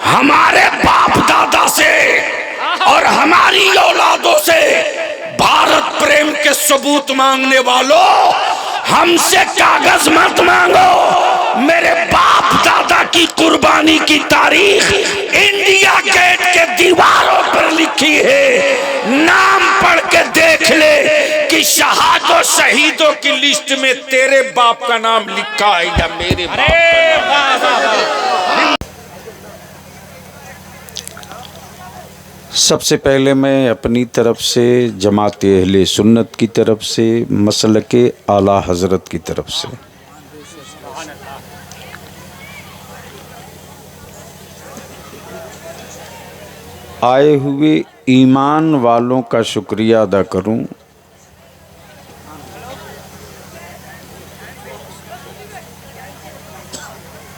हमारे बाप दादा से और हमारी औलादों से भारत प्रेम के सबूत मांगने वालों, हमसे कागज मत मांगो। मेरे बाप दादा की कुर्बानी की तारीख इंडिया गेट के दीवारों पर लिखी है। नाम पढ़ के देख ले कि शहीदों की लिस्ट में तेरे बाप का नाम लिखा है या मेरे बाप का नाम। सबसे पहले मैं अपनी तरफ से जमात अहले सुन्नत की तरफ से, मसलके आला हज़रत की तरफ से आए हुए ईमान वालों का शुक्रिया अदा करूं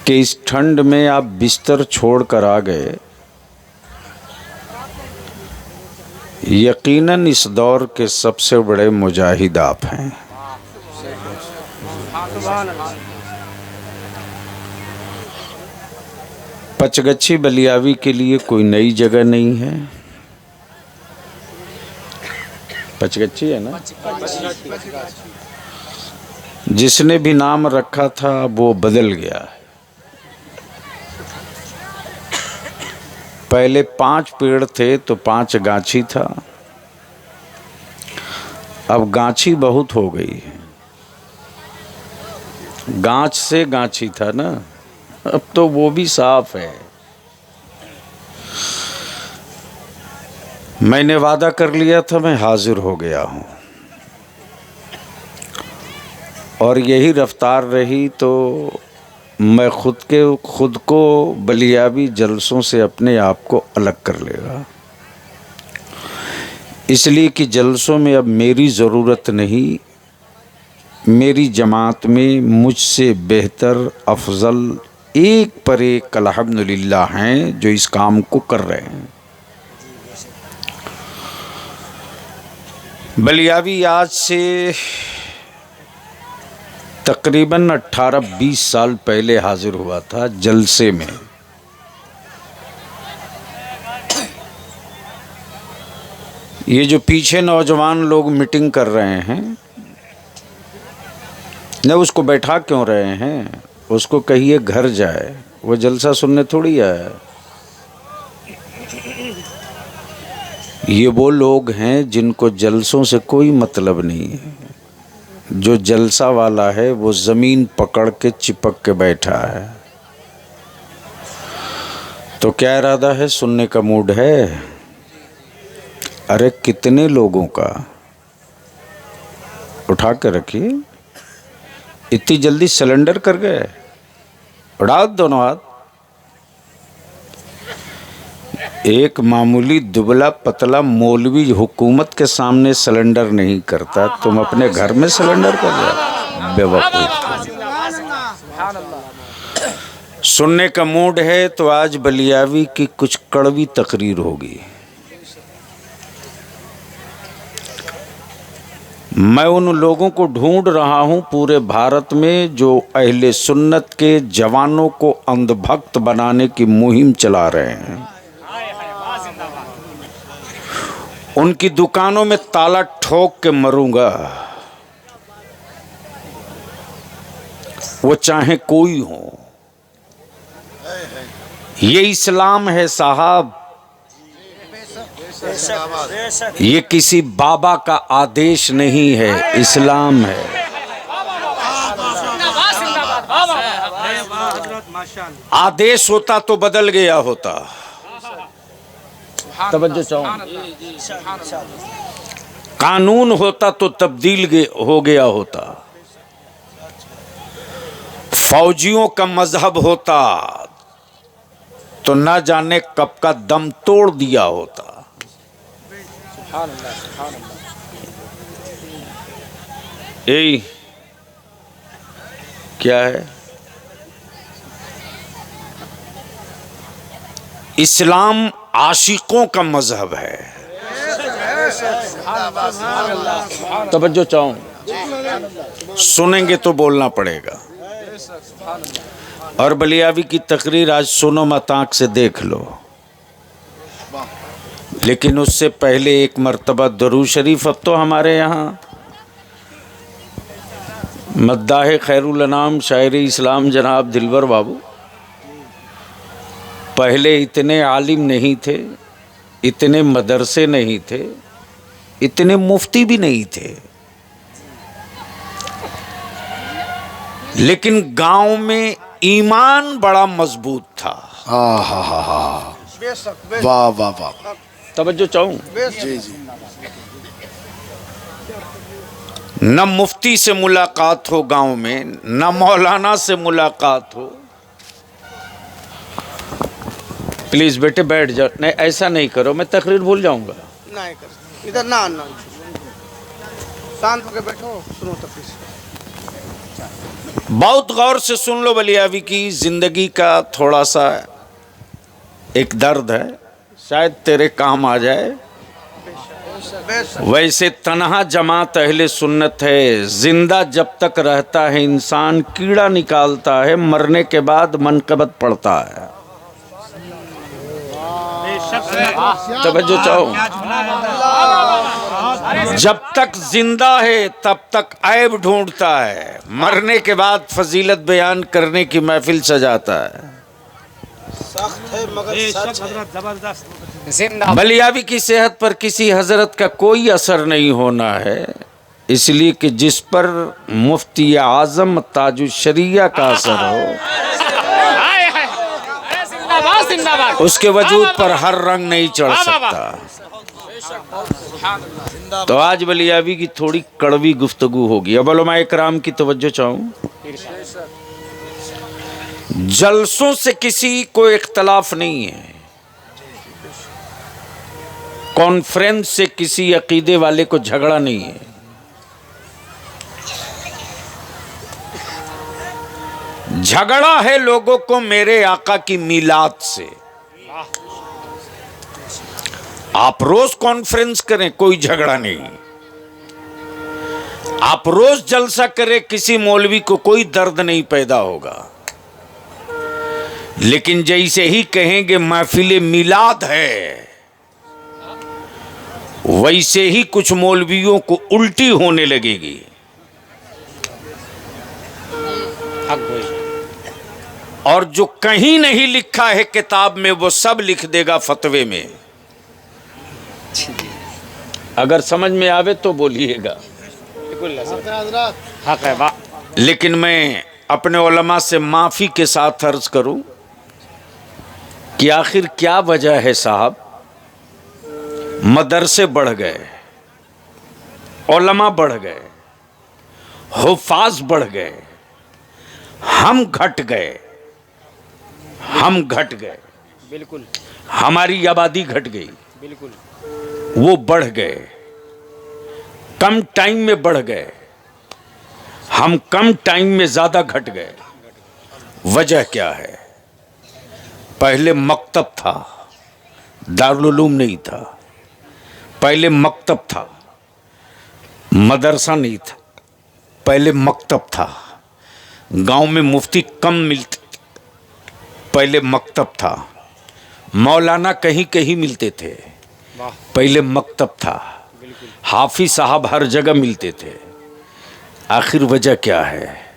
कि इस ठंड में आप बिस्तर छोड़कर आ गए। यकीनन इस दौर के सबसे बड़े मुजाहिद आप हैं। पचगच्छी बलियावी के लिए कोई नई जगह नहीं है। पचगच्छी है ना, जिसने भी नाम रखा था वो बदल गया है। पहले 5 पेड़ थे तो 5 गाछी था, अब गाछी बहुत हो गई है। गाछ से गाछी था ना, अब तो वो भी साफ है। मैंने वादा कर लिया था, मैं हाजिर हो गया हूँ और यही रफ्तार रही तो मैं खुद को बलियावी जलसों से अपने आप को अलग कर लेगा। इसलिए कि जलसों में अब मेरी ज़रूरत नहीं, मेरी जमात में मुझसे बेहतर अफजल एक पर एक अल्हम्दुलिल्लाह हैं जो इस काम को कर रहे हैं। बलियावी आज से तकरीबन 18-20 साल पहले हाजिर हुआ था जलसे में। ये जो पीछे नौजवान लोग मीटिंग कर रहे हैं न, उसको बैठा क्यों रहे हैं? उसको कहिए घर जाए, वो जलसा सुनने थोड़ी आया। ये वो लोग हैं जिनको जलसों से कोई मतलब नहीं है। जो जलसा वाला है वो ज़मीन पकड़ के चिपक के बैठा है। तो क्या इरादा है? सुनने का मूड है? अरे कितने लोगों का उठा के रखिए। इतनी जल्दी सिलेंडर कर गए? उड़ा दोनों हाथ। एक मामूली दुबला पतला मौलवी हुकूमत के सामने सिलेंडर नहीं करता, तुम अपने घर में सिलेंडर कर रहे? बेवकूफ। सुनने का मूड है तो आज बलियावी की कुछ कड़वी तकरीर होगी। मैं उन लोगों को ढूंढ रहा हूं पूरे भारत में जो अहले सुन्नत के जवानों को अंधभक्त बनाने की मुहिम चला रहे हैं। उनकी दुकानों में ताला ठोक के मरूंगा, वो चाहे कोई हो। ये इस्लाम है साहब, ये किसी बाबा का आदेश नहीं है, इस्लाम है। आदेश होता तो बदल गया होता। तवज्जो चाहूं, कानून होता तो तब्दील हो गया होता। फौजियों का मजहब होता तो न जाने कब का दम तोड़ दिया होता। यही क्या है? इस्लाम आशिकों का मजहब है। तवज्जो चाहूं, सुनेंगे तो बोलना पड़ेगा। और बलियावी की तकरीर आज सुनो मत, आंख से देख लो। लेकिन उससे पहले एक मर्तबा दरूद शरीफ, अब तो हमारे यहाँ मद्दाह खैरुल अनाम शायर इस्लाम जनाब दिलवर बाबू पहले इतने आलिम नहीं थे, इतने मदरसे नहीं थे, इतने मुफ्ती भी नहीं थे, लेकिन गांव में ईमान बड़ा मजबूत था। हाँ हाँ हाँ हाँ, वाह वाह वाह, तवज्जो चाहूं। जी जी। न मुफ्ती से मुलाकात हो गांव में, न मौलाना से मुलाकात हो। प्लीज बेटे बैठ जाओ। नहीं ऐसा नहीं करो, मैं तकरीर भूल जाऊंगा। नहीं कर इधर ना आना, शांत होकर बैठो, सुनो तकरीर। बहुत गौर से सुन लो। बलियावी की जिंदगी का थोड़ा सा एक दर्द है, शायद तेरे काम आ जाए। वैसे तन्हा जमात अहले सुन्नत है, जिंदा जब तक रहता है इंसान कीड़ा निकालता है, मरने के बाद मनकबत पड़ता है। तवज्जो चाहो। जब तक जिंदा है तब तक ऐब ढूंढता है, मरने के बाद फजीलत बयान करने की महफिल सजाता है। सख्त है मगर सच है। जबरदस्त। बलियावी की सेहत पर किसी हजरत का कोई असर नहीं होना है, इसलिए कि जिस पर मुफ्ती आजम ताजुश शरिया का असर हो, उसके वजूद पर हर रंग नहीं चढ़ सकता। तो आज बलियावी की थोड़ी कड़वी गुफ्तगू होगी। अब उलमाए कराम की तवज्जो चाहूं। जलसों से किसी को इख्तलाफ नहीं है, कॉन्फ्रेंस से किसी अकीदे वाले को झगड़ा नहीं है, झगड़ा है लोगों को मेरे आका की मीलाद से। आप रोज कॉन्फ्रेंस करें, कोई झगड़ा नहीं। आप रोज जलसा करें, किसी मौलवी को कोई दर्द नहीं पैदा होगा। लेकिन जैसे ही कहेंगे महफिल मिलाद है, वैसे ही कुछ मौलवियों को उल्टी होने लगेगी। और जो कहीं नहीं लिखा है किताब में, वो सब लिख देगा फतवे में। अगर समझ में आवे तो बोलिएगा। लेकिन मैं अपने उलमा से माफी के साथ अर्ज करूं कि आखिर क्या वजह है साहब। मदरसे बढ़ गए, उलमा बढ़ गए, हुफ़ाज़ बढ़ गए, हम घट गए, हम घट गए। बिल्कुल। हमारी आबादी घट गई, बिल्कुल। वो बढ़ गए, कम टाइम में बढ़ गए, हम कम टाइम में ज्यादा घट गए। वजह क्या है? पहले मकतब था, दारुल उलूम नहीं था। पहले मकतब था, मदरसा नहीं था। पहले मकतब था, गांव में मुफ्ती कम मिलते थे। पहले मकतब था, मौलाना कहीं कहीं मिलते थे। पहले मकतब था, हाफिज साहब हर जगह मिलते थे। आखिर वजह क्या है?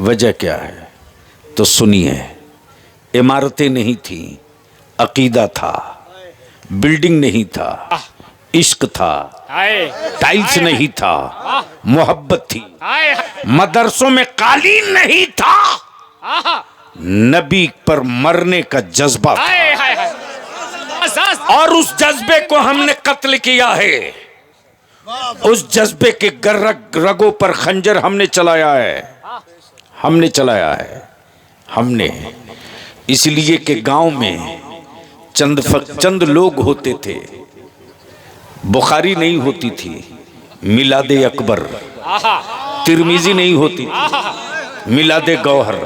वजह क्या है? तो सुनिए। इमारतें नहीं थी, अकीदा था। बिल्डिंग नहीं था, इश्क था। टाइल्स नहीं था, मोहब्बत थी। मदरसों में कालीन नहीं था, नबी पर मरने का जज्बा था। और उस जज्बे को हमने कत्ल किया है। उस जज्बे के रगों पर खंजर हमने चलाया है, हमने चलाया है। हमने इसलिए कि गांव में चंद लोग होते थे, बुखारी नहीं होती थी, मिलादे अकबर, तिरमिजी नहीं होती थी, मिलादे गौहर।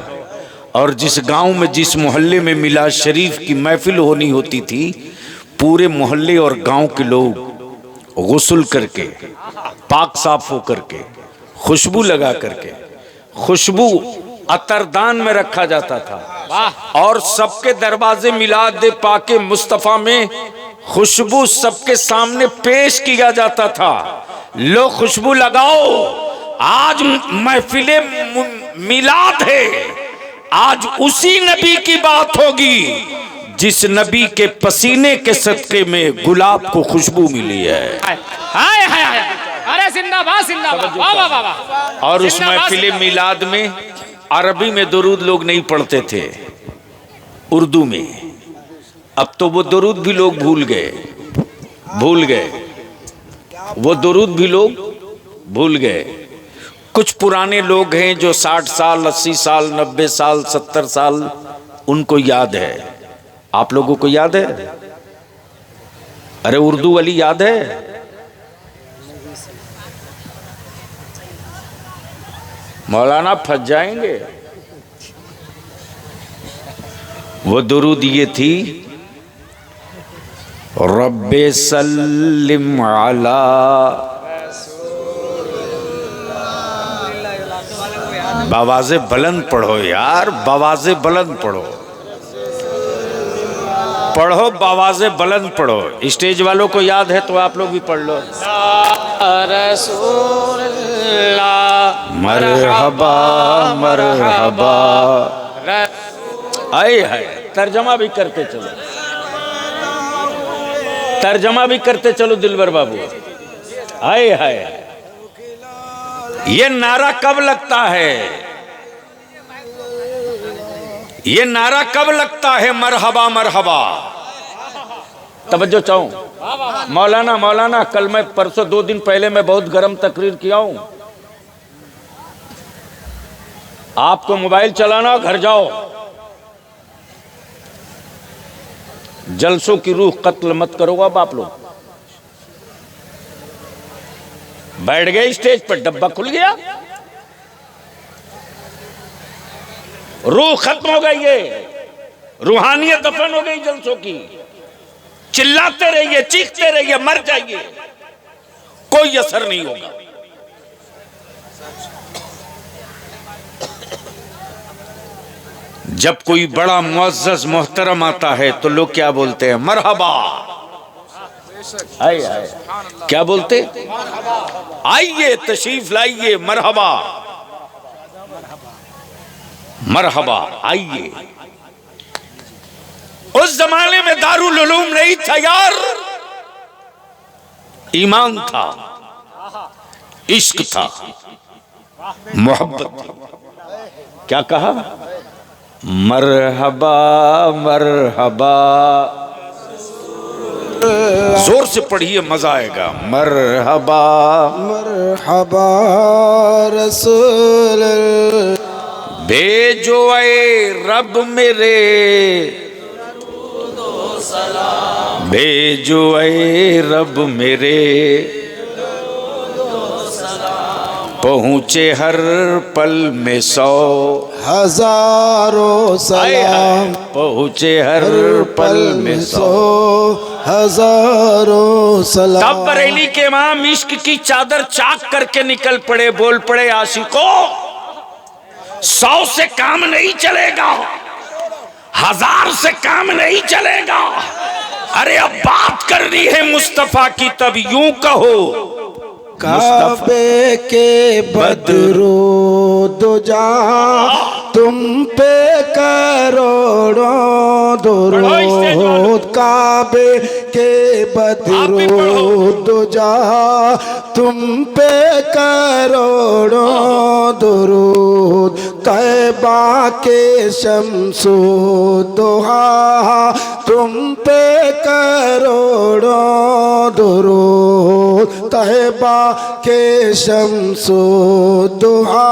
और जिस गांव में, जिस मोहल्ले में मिलाद शरीफ की महफिल होनी होती थी, पूरे मोहल्ले और गांव के लोग गुस्ल करके, पाक साफ हो करके, खुशबू लगा करके, खुशबू अतरदान में रखा जाता था और सबके दरवाजे मिलाद पाके मुस्तफ़ा में खुशबू सबके सामने पेश किया जाता था। लो खुशबू लगाओ, आज महफिले मिलाद है, आज उसी नबी की बात होगी जिस नबी के पसीने के सदके में गुलाब को खुशबू मिली है। हाय हाय हाय, अरे जिंदाबाद जिंदाबाद, वाह वाह वाह वाह। और उस महफिले मिलाद में अरबी में दुरूद लोग नहीं पढ़ते थे, उर्दू में। अब तो वो दुरूद भी लोग भूल गए, वो दुरूद भी लोग भूल गए। कुछ पुराने लोग हैं जो 60 साल 80 साल 90 साल 70 साल, उनको याद है। आप लोगों को याद है? अरे उर्दू वाली याद है? मौलाना फंस जाएंगे। वो दुरूद ये थी, रब्बे सल्लिम अला, बावाज़े बुलंद पढ़ो यार, बावाज़े बुलंद पढ़ो, बावाज़े बुलंद पढ़ो। स्टेज वालों को याद है तो आप लोग भी पढ़ लो। मरहबा मरहबा, आए है। तर्जमा भी करते चलो, तर्जमा भी करते चलो दिलबर बाबू। आए है। ये नारा कब लगता है? ये नारा कब लगता है? मरहबा मरहबा। तवज्जो चाहूं मौलाना, कल मैं परसों 2 दिन पहले मैं बहुत गर्म तकरीर किया हूं। आपको मोबाइल चलाना, घर जाओ, जलसों की रूह कत्ल मत करो। अब आप लोग बैठ गए स्टेज पर, डब्बा खुल गया, रूह खत्म हो गई है, रूहानियत दफन हो गई जलसों की। चिल्लाते रहिए, चीखते रहिए, मर जाइए, कोई असर नहीं होगा। जब कोई बड़ा मुअज़्ज़ज़ मोहतरम आता है तो लोग क्या बोलते हैं? मरहबा। आइए आइए, क्या बोलते? आइए तशरीफ लाइए, मरहबा मरहबा, आइए। उस जमाने में दारुल उलूम नहीं था यार, ईमान था, इश्क था, मोहब्बत थी। क्या कहा? मरहबा मरहबा, जोर से पढ़िए, मजा आएगा। मरहबा मरहबा रसूल, भेजो ऐ रब मेरे, भेजो ऐ रब मेरे, पहुँचे हर पल में 100 हजारों सलाम, पहुँचे हर पल में 100 हजारों सलाम। तब बरेली के इमाम इश्क की चादर चाक करके निकल पड़े, बोल पड़े, आशिकों 100 से काम नहीं चलेगा, 1000 से काम नहीं चलेगा। अरे अब बात करनी है मुस्तफा की, तब यूं कहो, काबे के बदरो दुजा, तुम पे करोड़ों दुरूद। काबे के बदरो दुजा, तुम पे करोड़ों दुरूद। तैबा के शम्सो दुहा, तुम पे करोड़ों दुरूद। तैबा के शम्सो दुहा,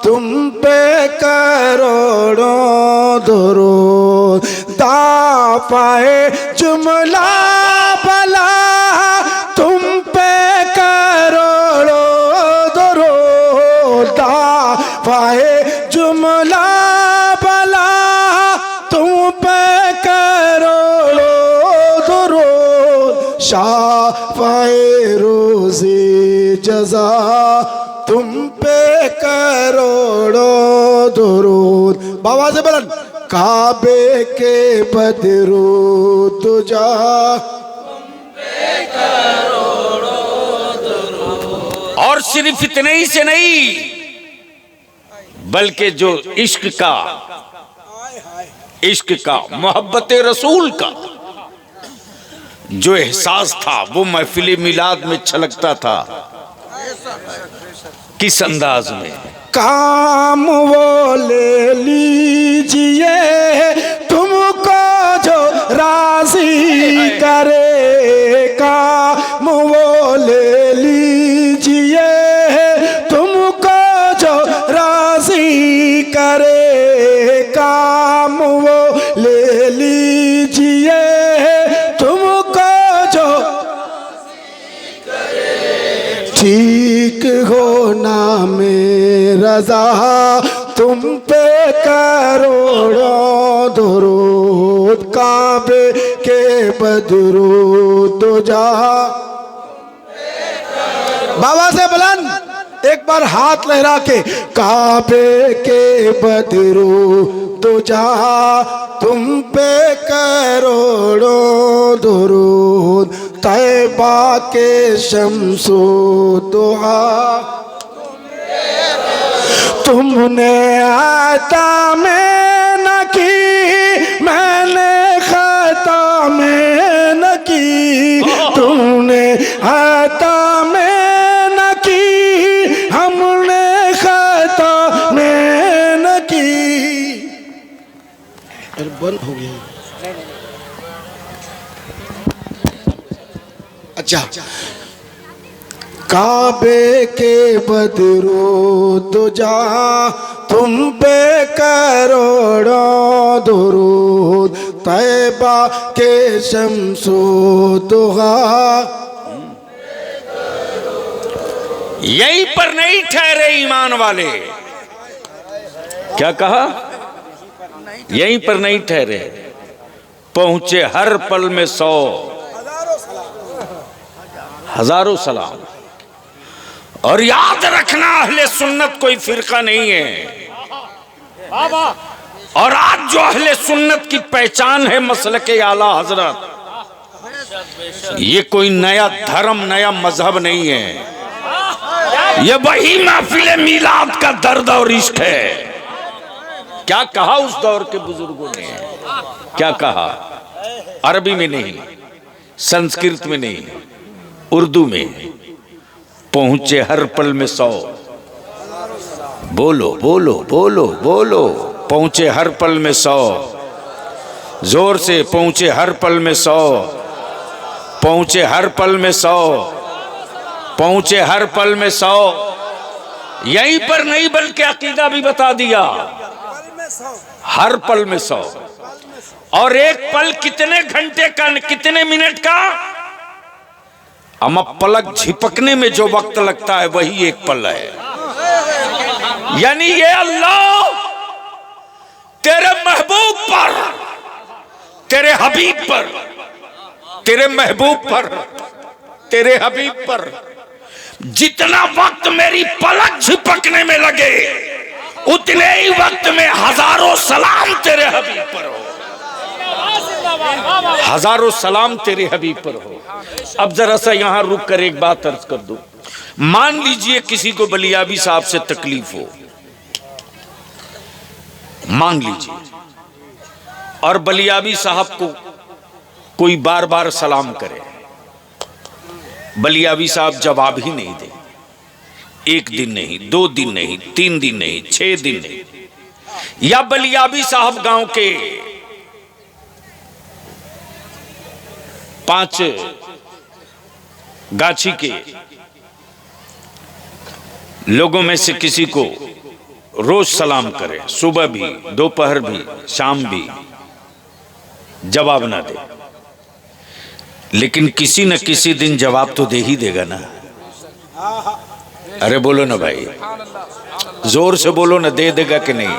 तुम पे करोड़ों दुरूद। दाफ़ाए जुमला भला, तुम पे करोड़ों दुरूद। दाफ़ाए जुमला भला, तुम पे करोड़ों दुरूद। शाफ़ाए रोज़े जज़ा, तुम पे करोड़ों दुरूद। बाबा से बुलंद। काबे के बदरूद तुझा। और सिर्फ इतने ही से नहीं, बल्कि जो इश्क का मोहब्बत रसूल का जो एहसास था वो महफिल मिलाद में छलकता था। किस अंदाज में? काम वो ले लीजिए तुमको जो राजी करे। काम वो ले लीजिए तुमको जो राजी करे। काम वो ले लीजिए तुमको जो ठीक हो नाम रज़ा तुम पे करोड़ों दुरूद। काबे के बदरूद तुझा। बाबा से बुलंद एक बार हाथ लहरा के। काबे के बदरूद तुझा तुम पे करोड़ों दुरूद। तैबा के शम्सो दुहा तुमने आता में न की मैंने खता में न की। तुमने आता में न की हमने खता में न की। अरे बंद हो गया। अच्छा। काबे के बदरूद तुझा तुम पे करोड़ों दुरूद। तैबा के शम्सो दुहा। यहीं पर नहीं ठहरे ईमान वाले। क्या कहा? यहीं पर नहीं ठहरे, पहुंचे हर पल में 100 हजारों सलाम। और याद रखना अहले सुन्नत कोई फिरका नहीं है। और आज जो अहले सुन्नत की पहचान है मसलके आला हजरत, ये कोई नया धर्म नया मजहब नहीं है। ये वही महफिल मीलाद का दर्द और इश्क है। क्या कहा उस दौर के बुजुर्गों ने? क्या कहा? अरबी में नहीं, संस्कृत में नहीं, उर्दू में। पहुंचे हर पल में 100। बोलो बोलो बोलो बोलो। पहुंचे हर पल में 100। जोर से पहुंचे हर पल में 100। पहुंचे हर पल में 100। पहुंचे हर पल में 100। यहीं पर नहीं बल्कि अकीदा भी बता दिया। हर पल में 100। और एक पल कितने घंटे का, कितने मिनट का? अब पलक झिपकने में जो वक्त लगता है वही एक पल है। यानी ये अल्लाह तेरे महबूब पर, तेरे हबीब पर, तेरे महबूब पर, तेरे हबीब पर जितना वक्त मेरी पलक झिपकने में लगे उतने ही वक्त में हजारों सलाम तेरे हबीब पर हो। हजारों सलाम तेरे हबीब पर हो। अब जरा सा यहां रुक कर एक बात अर्ज कर दूं। मान लीजिए किसी को बलियाबी साहब से तकलीफ हो, मान लीजिए, और बलियाबी साहब को कोई बार बार सलाम करे, बलियाबी साहब जवाब ही नहीं दे। 1 दिन नहीं, 2 दिन नहीं, 3 दिन नहीं, 6 दिन नहीं, या बलियाबी साहब गांव के 5 गाछी के लोगों में से किसी को रोज सलाम करे, सुबह भी, दोपहर भी, शाम भी, जवाब ना दे, लेकिन किसी न किसी दिन जवाब तो दे ही देगा ना। अरे बोलो ना भाई, जोर से बोलो ना, दे देगा कि नहीं?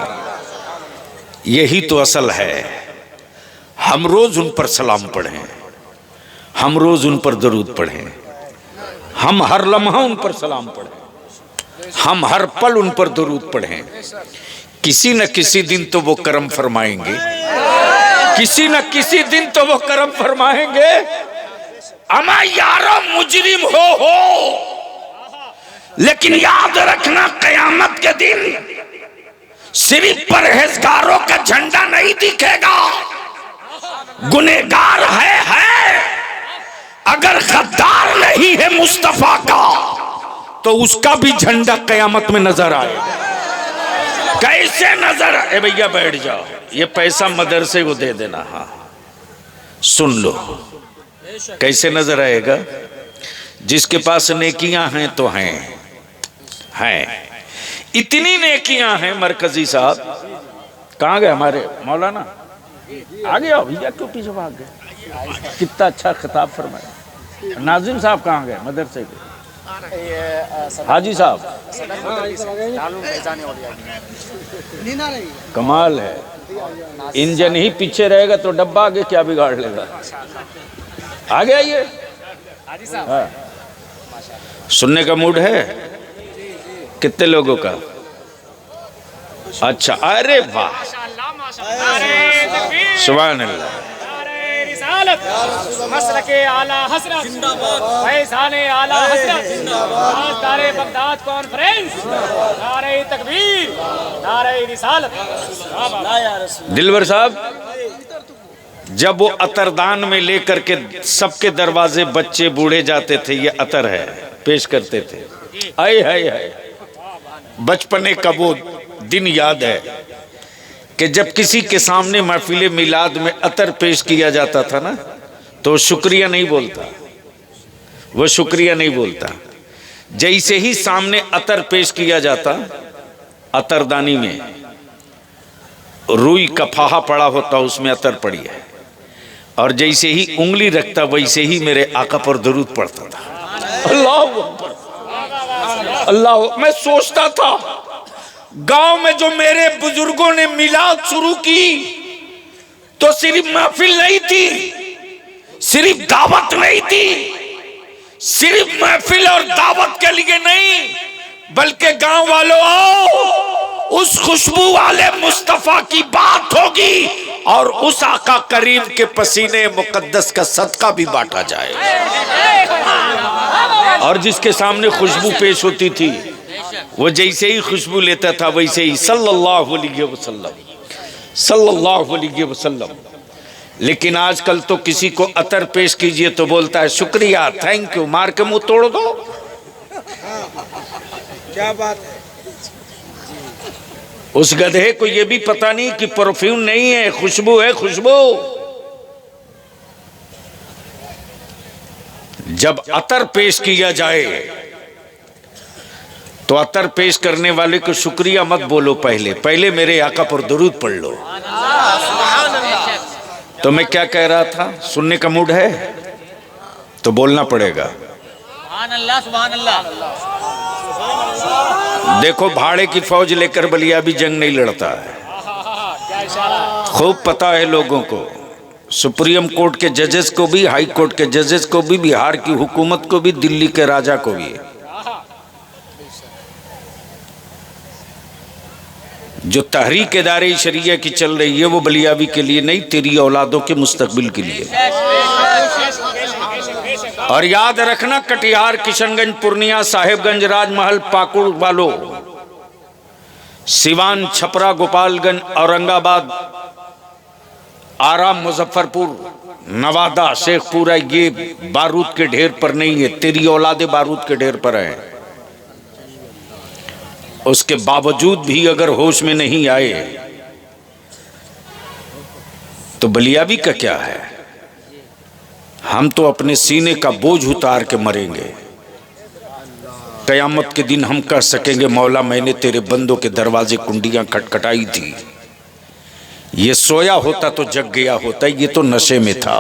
यही तो असल है। हम रोज उन पर सलाम पढ़ें, हम रोज उन पर दरूद पढ़ें, हम हर लम्हा उन पर सलाम पढ़ें। हम हर पल उन पर दुरूद पढ़ें। किसी न किसी दिन तो वो करम फरमाएंगे, किसी न किसी दिन तो वो करम फरमाएंगे। अमा यारो मुजरिम हो, लेकिन याद रखना कयामत के दिन सिर्फ परहेजगारों का झंडा नहीं दिखेगा। गुनहगार है, अगर गद्दार नहीं है मुस्तफा का तो उसका भी झंडा कयामत में नजर आएगा। कैसे नजर आए? भैया बैठ जाओ, ये पैसा मदरसे को दे देना। हाँ सुन लो, कैसे नजर आएगा? जिसके पास नेकियां हैं तो हैं, इतनी नेकियां हैं। मरकजी साहब कहाँ गए हमारे मौलाना? आ गया भैया, क्यों पीछे भाग गए? कितना अच्छा खिताब फरमाया। नाजिम साहब कहाँ गए मदरसे के? हाजी साहब कमाल है, इंजन ही पीछे रहेगा तो डब्बा आगे क्या बिगाड़ लेगा। आ गया ये? हाँ। सुनने का मूड है? कितने लोगों का? अच्छा, अरे वाह, सुभान अल्लाह। मसलके आला हसरत, फैज़ाने आला हसरत, तारे बगदाद कॉन्फ्रेंस, नारे तकबीर, नारे रिसालत। दिलवर साहब, जब वो अतरदान में लेकर के सबके दरवाजे बच्चे बूढ़े जाते थे, ये अतर है, पेश करते थे। आए हाय हाय, बचपने का वो दिन याद है कि जब किसी के सामने महफिल मिलाद में अतर पेश किया जाता था ना, तो शुक्रिया नहीं बोलता, वो शुक्रिया नहीं बोलता। जैसे ही सामने अतर पेश किया जाता, अतरदानी में रुई का फाहा पड़ा होता, उसमें अतर पड़ी है, और जैसे ही उंगली रखता वैसे ही मेरे आका पर दरूद पड़ता था। अल्लाह अल्लाह। मैं सोचता था, गांव में जो मेरे बुजुर्गों ने मिलाद शुरू की तो सिर्फ महफिल नहीं थी, सिर्फ दावत नहीं थी, सिर्फ महफिल और दावत के लिए नहीं, बल्कि गांव वालों आओ, उस खुशबू वाले मुस्तफा की बात होगी और उस आका करीम के पसीने मुकद्दस का सदका भी बांटा जाए। और जिसके सामने खुशबू पेश होती थी, वो जैसे ही खुशबू लेता था वैसे ही सल्लल्लाहु अलैहि वसल्लम, सल्लल्लाहु अलैहि वसल्लम। लेकिन आजकल तो किसी को अतर पेश कीजिए तो बोलता है शुक्रिया, थैंक यू, मार के मुंह तोड़ दो। क्या बात है। उस गधे को ये भी पता नहीं कि परफ्यूम नहीं है, खुशबू है, खुशबू। जब अतर पेश किया जाए तो अतर पेश करने वाले को शुक्रिया मत बोलो, पहले मेरे आका पर दुरूद पढ़ लो। तो मैं क्या कह रहा था? सुनने का मूड है तो बोलना पड़ेगा। सुभान अल्लाह, सुभान अल्लाह। देखो, भाड़े की फौज लेकर बलिया भी जंग नहीं लड़ता है, खूब पता है लोगों को। सुप्रीम कोर्ट के जजेस को भी, हाई कोर्ट के जजेस को भी, बिहार की हुकूमत को भी, दिल्ली के राजा को भी। जो तहरीक दारे शरिया की चल रही है वो बलियावी के लिए नहीं, तेरी औलादों के मुस्तकबिल के लिए। और याद रखना, कटिहार, किशनगंज, पूर्णिया, साहेबगंज, राजमहल, पाकुड़ वालों, सिवान, छपरा, गोपालगंज, औरंगाबाद, आरा, मुजफ्फरपुर, नवादा, शेखपुरा, ये बारूद के ढेर पर नहीं है, तेरी औलादे बारूद के ढेर पर हैं। उसके बावजूद भी अगर होश में नहीं आए तो बलियावी का क्या है? हम तो अपने सीने का बोझ उतार के मरेंगे। कयामत के दिन हम कह सकेंगे, मौला मैंने तेरे बंदों के दरवाजे कुंडियां खटखटाई थी, ये सोया होता तो जग गया होता, ये तो नशे में था।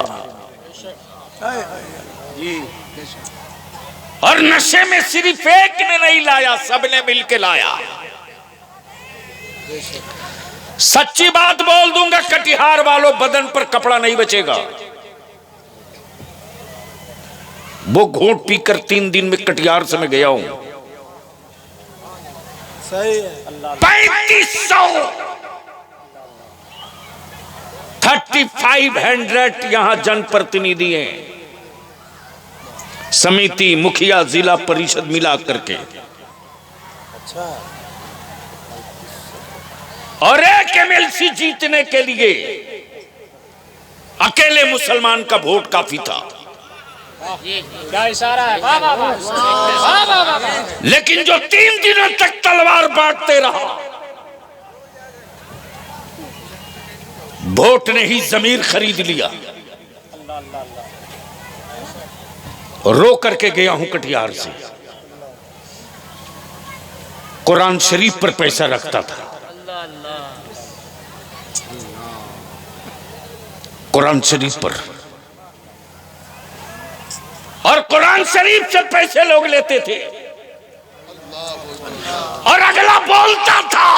और नशे में सिर्फ एक ने नहीं लाया, सबने मिलके लाया। सच्ची बात बोल दूंगा, कटिहार वालों, बदन पर कपड़ा नहीं बचेगा। वो घूंट पीकर 3 दिन में कटिहार से मैं गया हूं। 3500 3500 यहां जनप्रतिनिधि हैं, समिति, मुखिया, जिला परिषद मिला करके। और एक एमएलसी जीतने के लिए अकेले मुसलमान का वोट काफी था। क्या इशारा है, वाह वाह वाह वाह वाह वाह। लेकिन जो 3 दिनों तक तलवार बांटते रहा, वोट ने ही जमीर खरीद लिया। रो करके गया हूं कटिहार से, कुरान शरीफ पर पैसा रखता था, कुरान शरीफ पर, और कुरान शरीफ से पैसे लोग लेते थे। और अगला बोलता था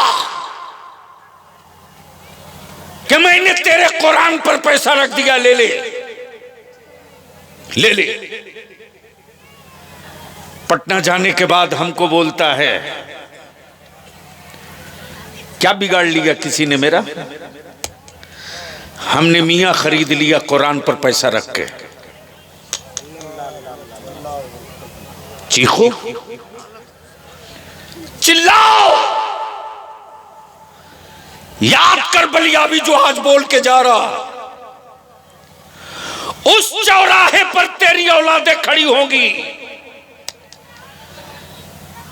कि मैंने तेरे कुरान पर पैसा रख दिया, ले ले ले ले। पटना जाने के बाद हमको बोलता है, क्या बिगाड़ लिया किसी ने मेरा? हमने मियां खरीद लिया कुरान पर पैसा रख के। चीखो, चिल्लाओ, याद कर बलियाबी जो आज बोल के जा रहा। उस चौराहे पर तेरी औलादें खड़ी होंगी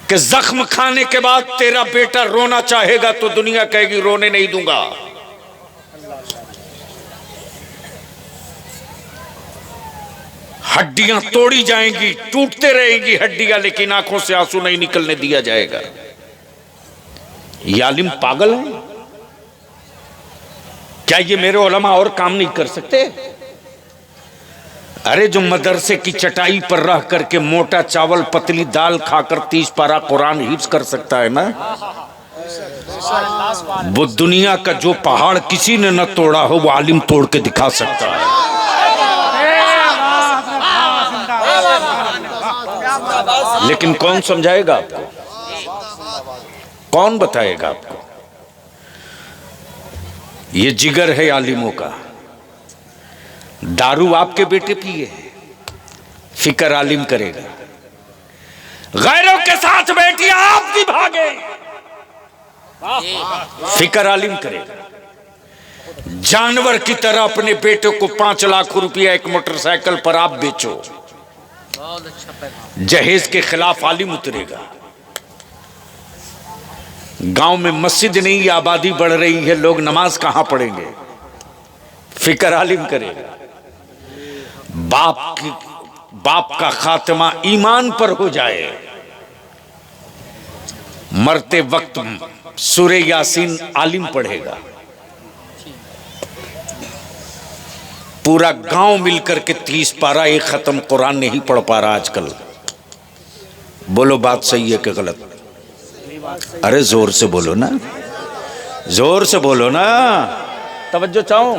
कि जख्म खाने के बाद तेरा बेटा रोना चाहेगा तो दुनिया कहेगी रोने नहीं दूंगा। हड्डियां तोड़ी जाएंगी, टूटते रहेंगी हड्डियां, लेकिन आंखों से आंसू नहीं निकलने दिया जाएगा। ये आलिम पागल है क्या? ये मेरे उलमा और काम नहीं कर सकते? अरे जो मदरसे की चटाई पर रह करके मोटा चावल पतली दाल खाकर 30 पारा कुरान हिफ्ज कर सकता है ना, वो दुनिया का जो पहाड़ किसी ने न तोड़ा हो वो आलिम तोड़ के दिखा सकता है। लेकिन कौन समझाएगा आपको? कौन बताएगा आपको? ये जिगर है आलिमों का। दारू आपके बेटे पिए, फिक्र आलिम करेगा। गैरों के साथ बेटियां आपकी भागे, फिक्र आलिम करेगा। जानवर की तरह अपने बेटे को 5 लाख रुपया एक मोटरसाइकिल पर आप बेचो, जहेज के खिलाफ आलिम उतरेगा। गांव में मस्जिद नहीं, आबादी बढ़ रही है, लोग नमाज कहां पढ़ेंगे? फिक्र आलिम करेगा। बाप का खात्मा ईमान पर हो जाए, मरते वक्त सूरे यासीन आलिम पढ़ेगा। पूरा गांव मिलकर के 30 पारा एक खत्म कुरान नहीं पढ़ पा रहा आजकल। बोलो बात सही है कि गलत? अरे जोर से बोलो ना, जोर से बोलो ना, तवज्जो चाहो।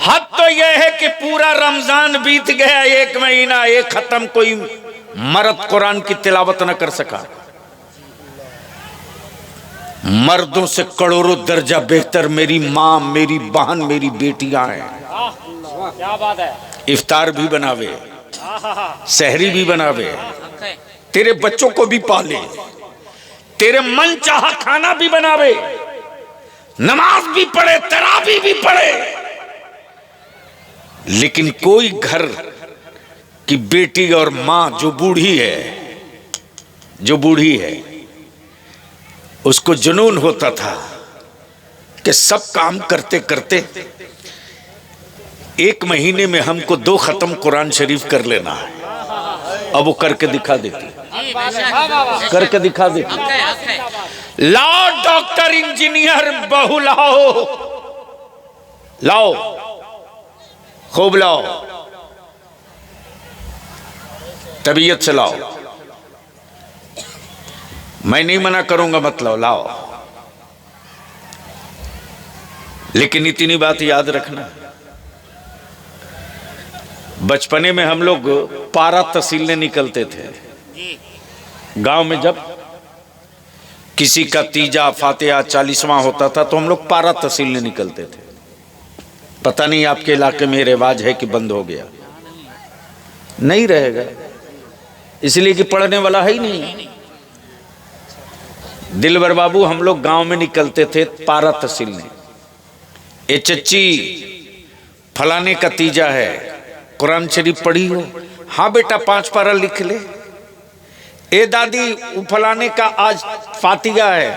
हद तो यह है कि पूरा रमजान बीत गया, 1 महीना एक खत्म, कोई मर्द कुरान की तिलावत न कर सका। मर्दों से करोड़ों दर्जा बेहतर मेरी माँ, मेरी बहन, मेरी बेटियां हैं। क्या बात है। इफ्तार भी बनावे, सहरी भी बनावे, तेरे बच्चों को भी पाले, तेरे मन चाहा खाना भी बनावे, नमाज भी पढ़े, तरावी भी पढ़े। लेकिन कोई घर की बेटी और मां जो बूढ़ी है, उसको जुनून होता था कि सब काम करते करते 1 महीने में हमको 2 खत्म कुरान शरीफ कर लेना है। अब वो करके दिखा देती, करके दिखा देती। लाओ डॉक्टर इंजीनियर बहू लाओ, लाओ, खूब लाओ, तबीयत से लाओ। मैं नहीं मना करूंगा, मत लाओ। लेकिन इतनी बात याद रखना, बचपने में हम लोग पारा तहसीलने निकलते थे गांव में। जब किसी का तीजा फातिहा 40वां होता था तो हम लोग पारा तहसीलने निकलते थे। पता नहीं आपके इलाके में रिवाज है कि बंद हो गया। नहीं रहेगा, इसलिए कि पढ़ने वाला है ही नहीं। दिलवर बाबू हम लोग गांव में निकलते थे पारा तहसीलने। ए चच्ची फलाने का तीजा है, कुरान शरीफ पढ़ी हो? हाँ बेटा 5 पारा लिख ले। ए दादी वो फलाने का आज फातिहा है।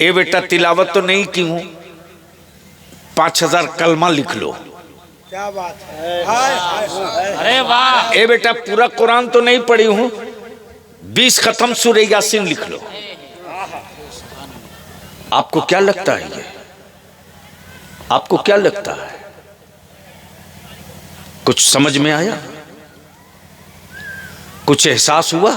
ए बेटा तिलावत तो नहीं की हूं, 5000 कलमा लिख लो। क्या बात है। अरे वाह। ए बेटा पूरा कुरान तो नहीं पढ़ी हूं, 20 खत्म सूरह यासीन लिख लो। आपको क्या लगता है ये? आपको क्या लगता है? कुछ समझ में आया? कुछ एहसास हुआ?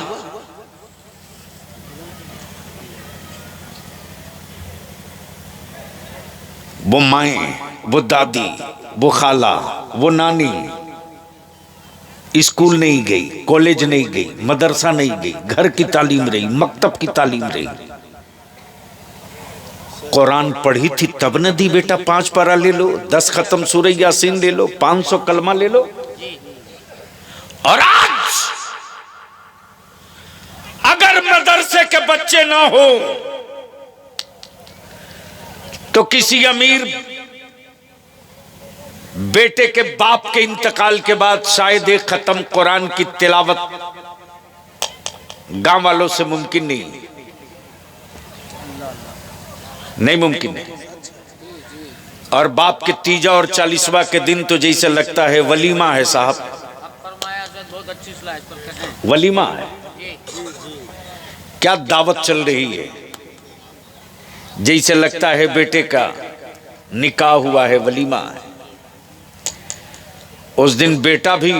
वो माएं, वो दादी, वो खाला, वो नानी स्कूल नहीं गई, कॉलेज नहीं गई, मदरसा नहीं गई, घर की तालीम रही, मकतब की तालीम रही। कुरान पढ़ी थी तब न दी बेटा 5 पारा ले लो, 10 खत्म सूरह यासीन ले लो, 500 कलमा ले लो। और आज अगर मदरसे के बच्चे ना हो तो किसी अमीर बेटे के बाप के इंतकाल के बाद शायद एक खत्म कुरान की तिलावत गांव वालों से मुमकिन नहीं मुमकिन है। और बाप के तीजा और 40वां के दिन तो जैसे लगता है वलीमा है साहब, वलीमा है। क्या दावत चल रही है, जैसे लगता है बेटे का निकाह हुआ है, वलीमा है। उस दिन बेटा भी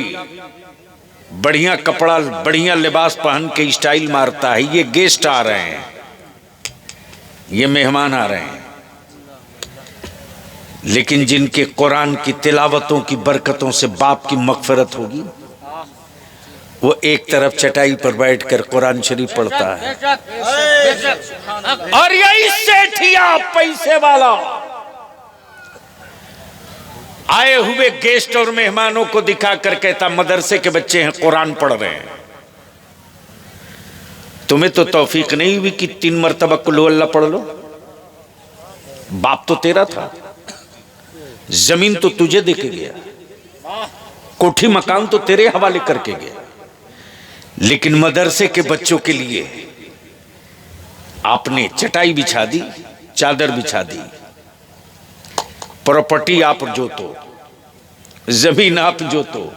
बढ़िया कपड़ा बढ़िया लिबास पहन के स्टाइल मारता है। ये गेस्ट आ रहे हैं, ये मेहमान आ रहे हैं, लेकिन जिनके कुरान की तिलावतों की बरकतों से बाप की मगफिरत होगी, वो एक तरफ चटाई पर बैठकर कुरान शरीफ पढ़ता है। और यही सेठिया पैसे वाला आए हुए गेस्ट और मेहमानों को दिखाकर कहता मदरसे के बच्चे हैं, कुरान पढ़ रहे हैं। तुम्हें तो तौफीक नहीं हुई कि 3 मरतबा कुल अल्लाह पढ़ लो। बाप तो तेरा था, जमीन तो तुझे देके गया, कोठी मकान तो तेरे हवाले करके गया, लेकिन मदरसे के बच्चों के लिए आपने चटाई बिछा दी, चादर बिछा दी, प्रॉपर्टी आप जोतो, जमीन आप जोतो,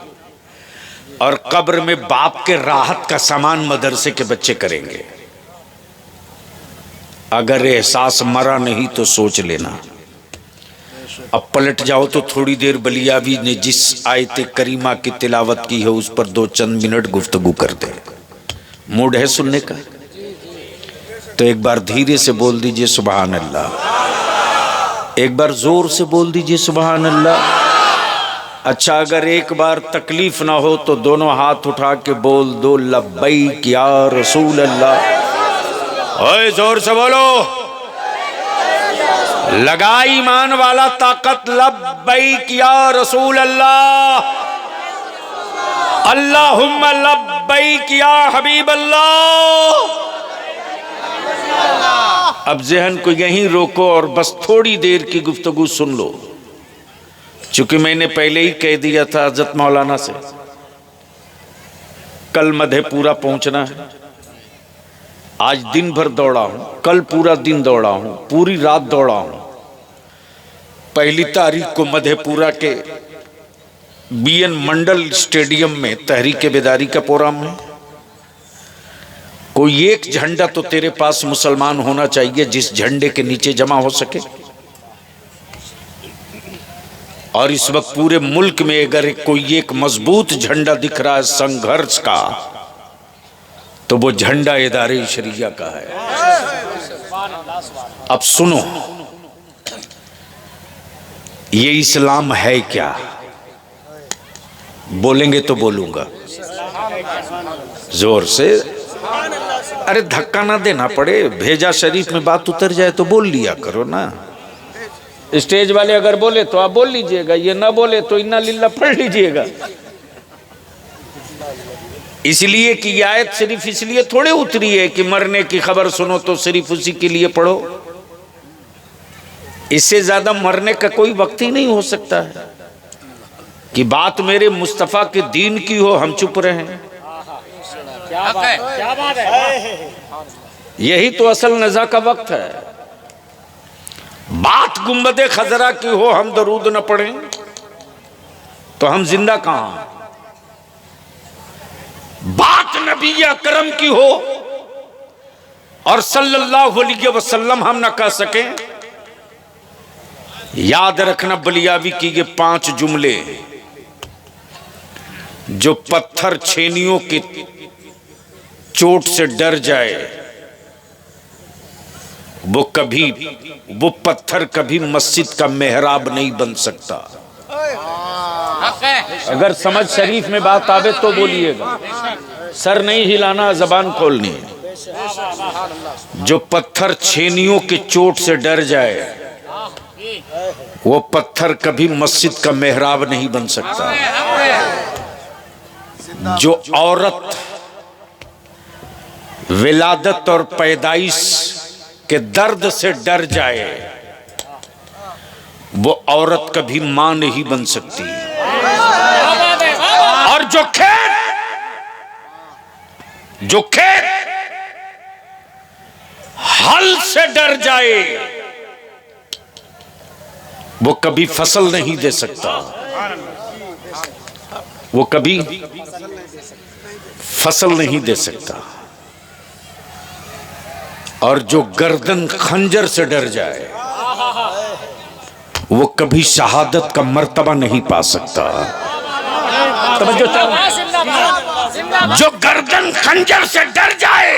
और कब्र में बाप के राहत का सामान मदरसे के बच्चे करेंगे। अगर एहसास मरा नहीं तो सोच लेना। अब पलट जाओ तो थोड़ी देर बलियावी ने जिस आयत करीमा की तिलावत की है उस पर 2 चंद मिनट गुफ्तगू कर दे। मूड है सुनने का? तो एक बार धीरे से बोल दीजिए सुभान अल्लाह, एक बार जोर से बोल दीजिए सुभान अल्लाह। अच्छा, अगर एक बार तकलीफ ना हो तो दोनों हाथ उठा के बोल दो लब्बैक या रसूल अल्लाह। ओए जोर से बोलो, लगा ईमान वाला ताकत, लब्बैक या रसूल अल्लाह, अल्लाहुम्मा लब्बैक या हबीब अल्लाह। अब ज़हन को यहीं रोको और बस थोड़ी देर की गुफ्तगू सुन लो, चूंकि मैंने पहले ही कह दिया था हज़रत मौलाना से कल मधेपुरा पहुंचना है। आज दिन भर दौड़ा हूं, कल पूरा दिन दौड़ा हूं, पूरी रात दौड़ा हूं। 1 तारीख को मधेपुरा के बीएन मंडल स्टेडियम में तहरीक बेदारी का प्रोग्राम है। कोई एक झंडा तो तेरे पास मुसलमान होना चाहिए जिस झंडे के नीचे जमा हो सके। और इस वक्त पूरे मुल्क में अगर कोई एक मजबूत झंडा दिख रहा है संघर्ष का, तो वो झंडा इदारे शरिया का है। अब सुनो, ये इस्लाम है क्या? बोलेंगे तो बोलूंगा जोर से। अरे धक्का ना देना पड़े, भेजा शरीफ में बात उतर जाए तो बोल लिया करो ना। स्टेज वाले अगर बोले तो आप बोल लीजिएगा, ये ना बोले तो इन्ना लिल्ला पढ़ लीजिएगा। इसलिए कि ये आयत सिर्फ इसलिए थोड़े उतरी है कि मरने की खबर सुनो तो सिर्फ उसी के लिए पढ़ो। इससे ज्यादा मरने का कोई वक्त ही नहीं हो सकता है कि बात मेरे मुस्तफा के दीन की हो, हम चुप रहें। क्या बात है। यही तो असल नज़ा का वक्त है। बात गुंबदे खजरा की हो, हम दरूद न पढ़ें तो हम जिंदा कहां। बात नबी अकरम की हो और सल्लल्लाहु अलैहि वसल्लम हम न कह सकें। याद रखना बलियावी की ये 5 जुमले, जो पत्थर छेनियों की चोट से डर जाए वो पत्थर कभी मस्जिद का मेहराब नहीं बन सकता। अगर समझ शरीफ में बात आवे तो बोलिएगा, सर नहीं हिलाना, जबान खोलनी। जो पत्थर छेनियों की चोट से डर जाए वो पत्थर कभी मस्जिद का मेहराब नहीं बन सकता। जो औरत विलादत और पैदाइश के दर्द से डर जाए वो औरत कभी मां नहीं बन सकती। और जो खेत हल से डर जाए वो कभी फसल नहीं दे सकता, वो कभी फसल नहीं दे सकता। और जो गर्दन खंजर से डर जाए वो कभी शहादत का मर्तबा नहीं पा सकता। जो गर्दन खंजर से डर जाए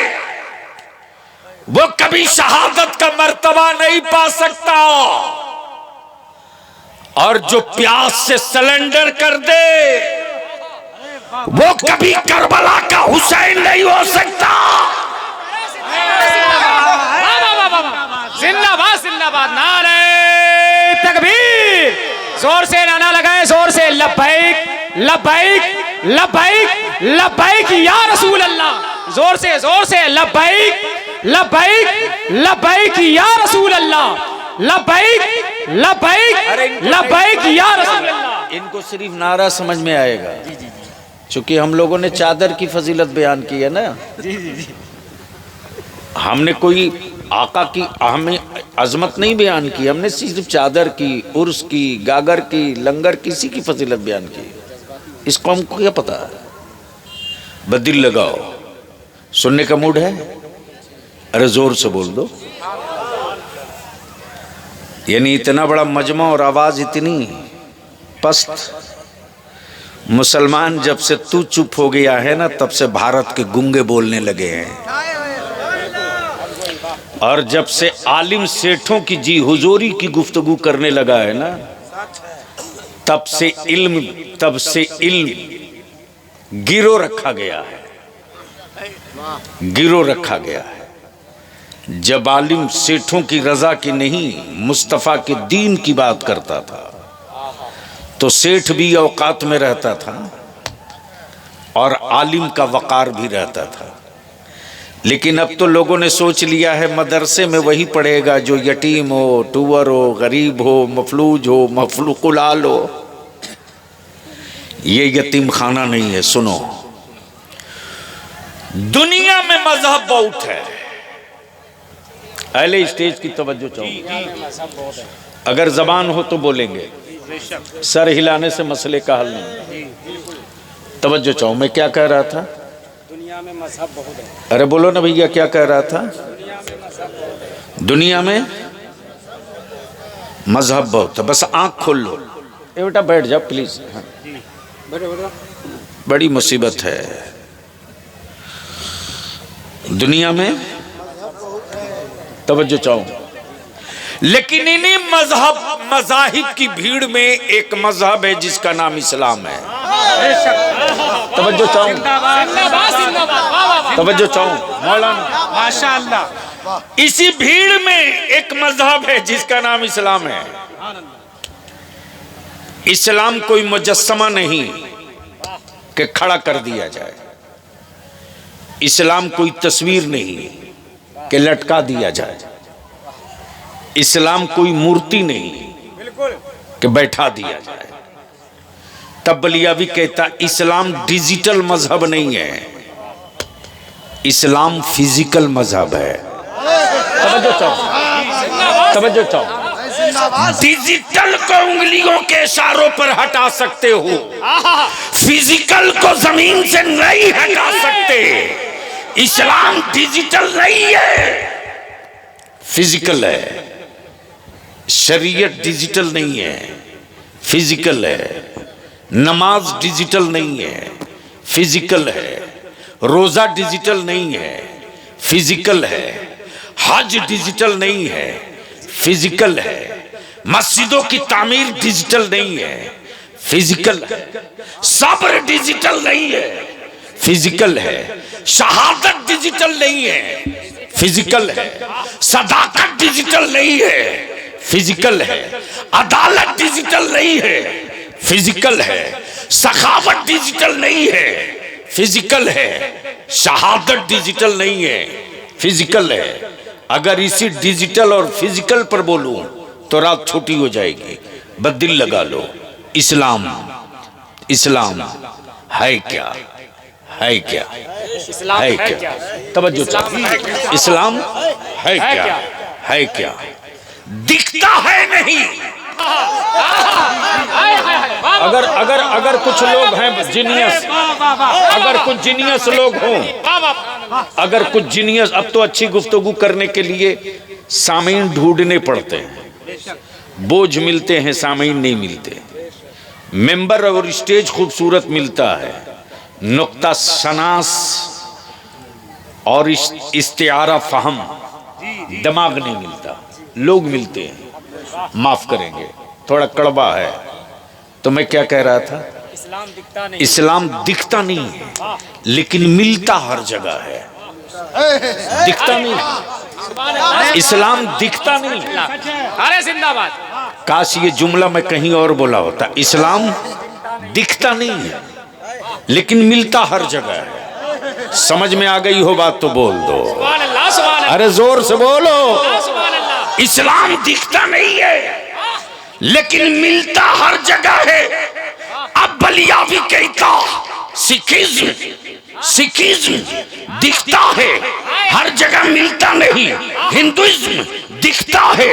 वो कभी शहादत का मर्तबा नहीं पा सकता। और जो प्यास से सरेंडर कर दे वो कभी करबला का हुसैन नहीं हो सकता। जिंदाबाद जिंदाबाद, नारे तकबीर। जोर से नारा लगाए, जोर से लब्बैक लब्बैक लब्बैक लब्बैक या रसूल अल्लाह। जोर से लब्बैक लब्बैक लब्बैक या रसूल अल्लाह। लब्बैक लब्बैक लब्बैक या रसूल अल्लाह। इनको सिर्फ नारा समझ में आएगा, चूंकि हम लोगों ने चादर की फजीलत बयान की है ना। हमने कोई आका की हमें अजमत नहीं बयान की, हमने सिर्फ चादर की, उर्स की, गागर की, लंगर किसी की फजीलत बयान की। इस कौम को क्या पता है? बदिल लगाओ, सुनने का मूड है? अरे जोर से बोल दो। यानी इतना बड़ा मजमा और आवाज इतनी पस्त। मुसलमान जब से तू चुप हो गया है ना तब से भारत के गूंगे बोलने लगे हैं। और जब से आलिम सेठों की जी हुजूरी की गुफ्तगू करने लगा है ना तब से इल्म गिरो रखा गया है, गिरो रखा गया है। जब आलिम सेठों की रजा की नहीं मुस्तफ़ा के दीन की बात करता था तो सेठ भी औकात में रहता था और आलिम का वकार भी रहता था। लेकिन अब तो लोगों ने सोच लिया है मदरसे में वही पढ़ेगा जो यतीम हो, टूअर हो, गरीब हो, मफलूज हो, मफलूकुलाल हो। ये यतीम खाना नहीं है। सुनो, दुनिया में मजहब बहुत है। अहले स्टेज की तवज्जो चाहो, अगर जबान हो तो बोलेंगे, सर हिलाने से मसले का हल नहीं। तवज्जो चाहो, मैं क्या कह रहा था? दुनिया में मजहब बहुत है। अरे बोलो ना भैया, क्या कह रहा था? दुनिया में मजहब बहुत है, बस आंख खोल लो। ए बेटा बैठ जाओ प्लीज। हाँ। बड़ी मुसीबत है दुनिया में, तवज्जो चाहो। लेकिन इन्हीं मजहब मजाहिब की भीड़ में एक मजहब है जिसका नाम इस्लाम है। तवज्जो चाहूं, जिंदाबाद जिंदाबाद, वाह वाह वाह। तवज्जो चाहूं मौलाना। माशाअल्लाह। इसी भीड़ में एक मजहब है जिसका नाम इस्लाम है। इस्लाम कोई मुजस्समा नहीं कि खड़ा कर दिया जाए, इस्लाम कोई तस्वीर नहीं कि लटका दिया जाए, इस्लाम कोई मूर्ति नहीं कि बैठा दिया जाए। तब बलियावी कहता इस्लाम डिजिटल मजहब नहीं है, इस्लाम फिजिकल मजहब है। तवज्जो चाहूं, तवज्जो चाहूं। डिजिटल को उंगलियों के इशारों पर हटा सकते हो, फिजिकल को जमीन से नहीं हटा सकते। इस्लाम डिजिटल नहीं है, फिजिकल है। शरीयत डिजिटल नहीं है, फिजिकल है। नमाज डिजिटल नहीं है, फिजिकल है। रोजा डिजिटल नहीं है, फिजिकल है। हज डिजिटल नहीं है, फिजिकल है। मस्जिदों की तामीर डिजिटल नहीं है, फिजिकल है। सब्र डिजिटल नहीं है, फिजिकल है। शहादत डिजिटल नहीं है, फिजिकल है। सदाकत डिजिटल नहीं है, फिजिकल है। अदालत डिजिटल नहीं है, फिजिकल है। सखावत डिजिटल नहीं है, फिजिकल है। शहादत डिजिटल नहीं है, फिजिकल है। अगर इसी डिजिटल और फिजिकल पर बोलूं तो रात छोटी हो जाएगी। बदिल लगा लो। इस्लाम, इस्लाम है क्या? है क्या? इस्लाम है है क्या? क्या? तवज्जो इस्लाम है क्या? इस्लाम है क्या? क्या? है क्या? दिखता है नहीं। अगर अगर अगर कुछ लोग हैं जीनियस, अगर कुछ जीनियस लोग हों, अगर कुछ जीनियस, अब तो अच्छी गुफ्तगू करने के लिए सामीन ढूंढने पड़ते हैं, बोझ मिलते हैं, सामीन नहीं मिलते। मेंबर और स्टेज खूबसूरत मिलता है, नुक्ता शनास और इस्तिआरा फहम दिमाग नहीं मिलता। लोग मिलते हैं। माफ करेंगे, थोड़ा कड़वा है। तो मैं क्या कह रहा था? इस्लाम दिखता नहीं, इस्लाम दिखता नहीं है लेकिन मिलता हर जगह है। दिखता नहीं, इस्लाम दिखता नहीं। अरे जिंदाबाद। काश ये जुमला मैं कहीं और बोला होता। इस्लाम दिखता नहीं है लेकिन मिलता हर जगह है। समझ में आ गई हो बात तो बोल दो। सुभान अल्लाह, सुभान अल्लाह, अरे जोर से बोलो। सुभान अल्लाह। इस्लाम दिखता नहीं है लेकिन मिलता हर जगह है। अब बलियावी कहता सिखिज्म, सिखिज्म दिखता है हर जगह मिलता नहीं। हिंदुइज्म दिखता है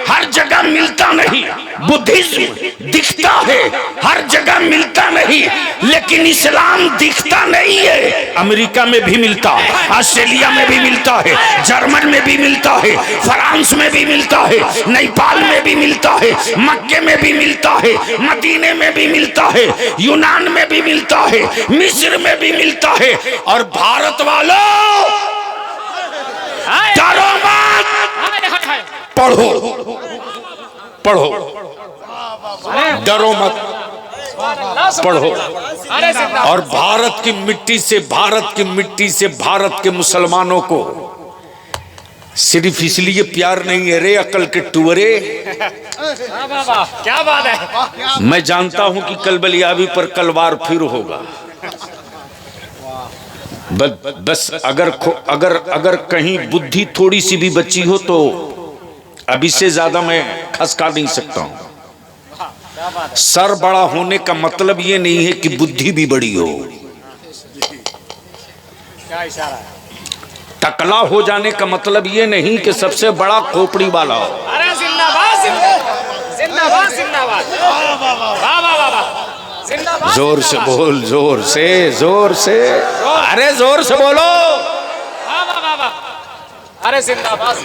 हर जगह मिलता नहीं। बुद्धिज्म दिखता है हर जगह मिलता नहीं। लेकिन इस्लाम दिखता नहीं है। अमेरिका में भी मिलता है, ऑस्ट्रेलिया में भी मिलता है, जर्मन में भी मिलता है, फ्रांस में भी मिलता है, नेपाल में भी मिलता है, मक्के में भी मिलता है, मदीने में भी मिलता है, यूनान में भी मिलता है, मिस्र में भी मिलता है। और भारत वालों डरो मत, पढ़ो पढ़ो, डरो मत, पढ़ो। अरे जिंदाबाद। और भारत की मिट्टी से, भारत की मिट्टी से भारत के मुसलमानों को सिर्फ इसलिए प्यार नहीं है रे अकल के टुअरे। क्या बात है? मैं जानता हूं कि कल बलियावी पर कलवार फिर होगा। बस अगर अगर अगर कहीं बुद्धि थोड़ी सी भी बची हो तो अब इससे ज्यादा मैं खसका नहीं सकता हूं। सर बड़ा होने का मतलब ये नहीं है कि बुद्धि भी बड़ी हो। क्या इशारा है? टकला हो जाने का मतलब ये नहीं कि सबसे बड़ा खोपड़ी वाला हो। अरे जिंदाबाद, जिंदाबाद, जिंदाबाद, जिंदाबाद। वाह वाह वाह वाह, जिंदाबाद। जोर से बोल, जोर से, जोर से, अरे जोर से बोलो। वाह वाह वाह वाह। अरे जिंदाबाद।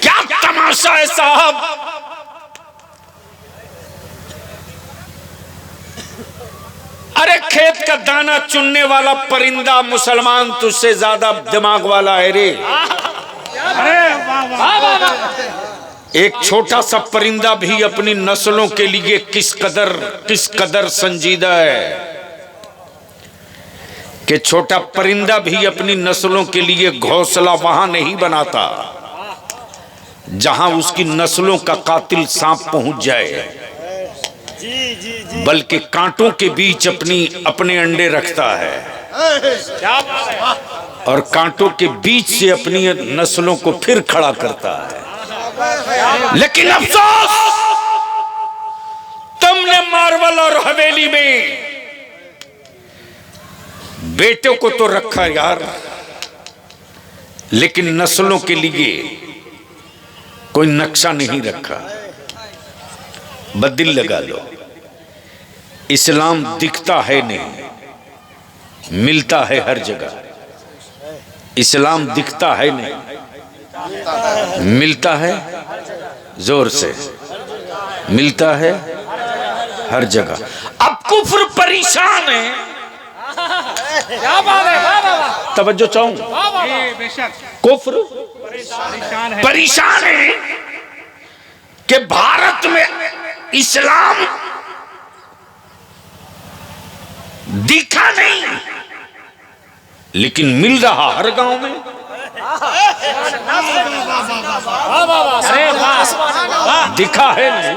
क्या तमाशा है साहब। अरे खेत का दाना चुनने वाला परिंदा मुसलमान तुझसे ज्यादा दिमाग वाला है रे। वाह वाह वाह। एक छोटा सा परिंदा भी अपनी नस्लों के लिए किस कदर संजीदा है कि छोटा परिंदा भी अपनी नस्लों के लिए घोंसला वहां नहीं बनाता जहां उसकी नस्लों का कातिल सांप पहुंच जाए, बल्कि कांटों के बीच अपने अंडे रखता है और कांटों के बीच से अपनी नस्लों को फिर खड़ा करता है। लेकिन अफसोस, तुमने मार्वल और हवेली में बेटे को तो रखा यार, लेकिन नस्लों के लिए कोई नक्शा नहीं रखा। बदिल लगा लो, इस्लाम दिखता है नहीं, मिलता है हर जगह। इस्लाम दिखता है नहीं, मिलता है जोर से, मिलता है हर जगह। अब कुफ्र परेशान है, क्या बात है, वाह वाह वाह, तवज्जो चाहूं, बेशक कुफ्र परेशान है कि भारत में इस्लाम दिखा नहीं, लेकिन मिल रहा हर गांव में। अरे वाह, दिखा है नहीं,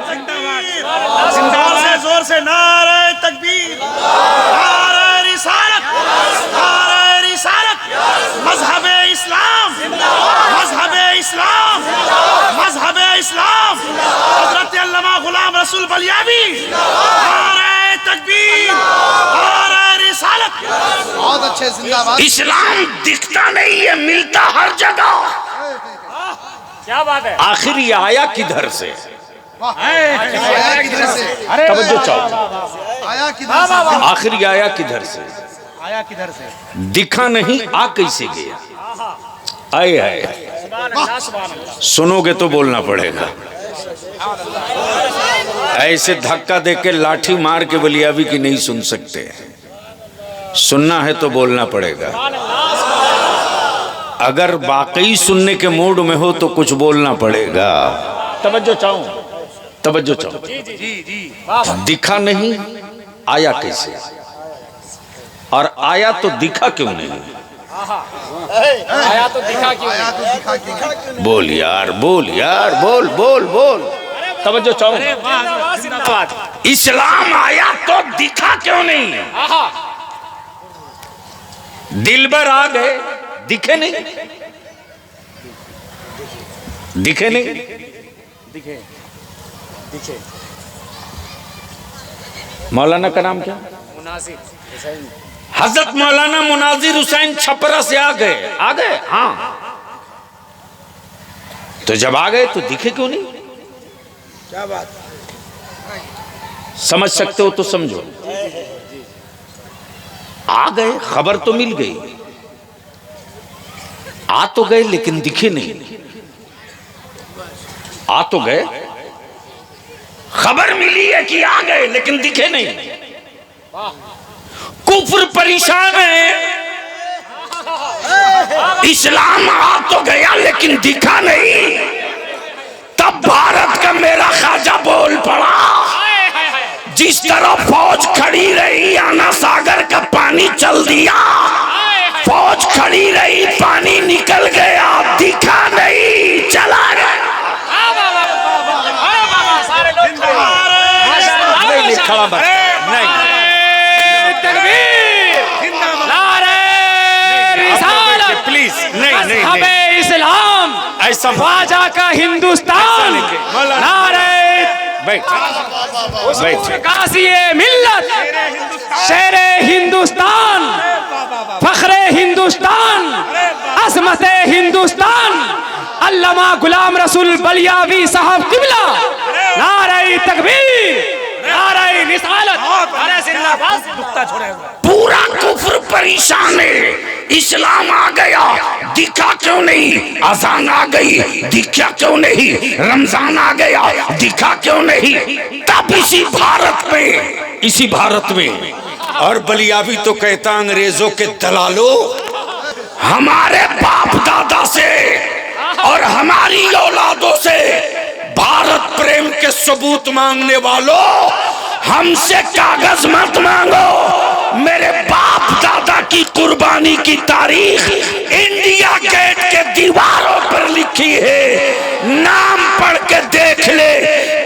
जोर से नारे तकबीर, नारे रिसालत, नारे रिसालत, मजहबे इस्लाम, मजहबे इस्लाम, मजहबे इस्लाम, हजरत अल्लामा गुलाम रसूल बलियावी, नारे तकबीर, नारे रिसालत। बहुत अच्छे, जिंदाबाद। इस्लाम दिखता नहीं है, मिलता हर जगह। क्या बात है, आखिर ये आया किधर से? आया किधर से? तवज्जो चाहो, आया किधर से? आखिर ये आया किधर से? आया किधर से? दिखा नहीं, आ कैसे गया? आए है, सुनोगे तो बोलना पड़ेगा। ऐसे धक्का दे के लाठी मार के बलियावी की नहीं सुन सकते, सुनना है तो बोलना पड़ेगा। अगर वाकई सुनने के मूड में हो तो कुछ बोलना पड़ेगा। तवज्जो चाहूं, तवज्जो चाहूं। दिखा नहीं, आया कैसे? और आया तो दिखा क्यों नहीं? आया तो दिखा क्यों आया तो दिखा क्यों? बोल यार, बोल यार, बोल बोल बोल। तवज्जो चाहूं, जिंदाबाद, इस्लाम आया तो दिखा क्यों नहीं? दिलबर आ गए, दिखे नहीं, दिखे नहीं, दिखे दिखे। मौलाना का नाम क्या? मुनासिब हुसैन। हजरत मौलाना मुनाजिर हुसैन छपरा से आ गए, हाँ। तो जब आ गए तो दिखे क्यों नहीं? क्या बात? समझ सकते हो तो समझो। आ गए, खबर तो मिल गई, आ तो गए लेकिन दिखे नहीं। आ तो गए, खबर मिली है कि आ गए लेकिन दिखे नहीं। कुफ्र परेशान है, इस्लाम आ तो गया लेकिन दिखा नहीं। तब भारत का मेरा ख्वाजा बोल पड़ा, जिस तरह फौज खड़ी रही आना सागर का पानी चल दिया, फौज खड़ी रही पानी निकल गया, दिखा नहीं चला गया। सारे लोग नहीं खड़ा बात नहीं, प्लीज नहीं नहीं हमें इस्लाम ऐसा ख्वाजा का हिंदुस्तान, नारे बैठ कासिए मिल्लत, शेरे हिंदुस्तान, फखरे हिंदुस्तान, अजमते हिंदुस्तान, अल्लामा गुलाम रसूल बलियावी साहब किबला, नारे तकबीर, नारे रिसालत, नारे जिंदाबाद। पूरा कुफ्र परेशान है, इस्लाम आ गया दिखा क्यों नहीं? अजान आ गई दिखा क्यों नहीं? रमजान आ गया दिखा क्यों नहीं? तब इसी भारत में और बलियावी तो कहता अंग्रेजों के दलालों, हमारे बाप दादा से और हमारी औलादों से भारत प्रेम के सबूत मांगने वालों, हमसे कागज मत मांगो। मेरे बाप दादा की कुर्बानी की तारीख इंडिया गेट के दीवारों पर लिखी है। नाम पढ़ के देख ले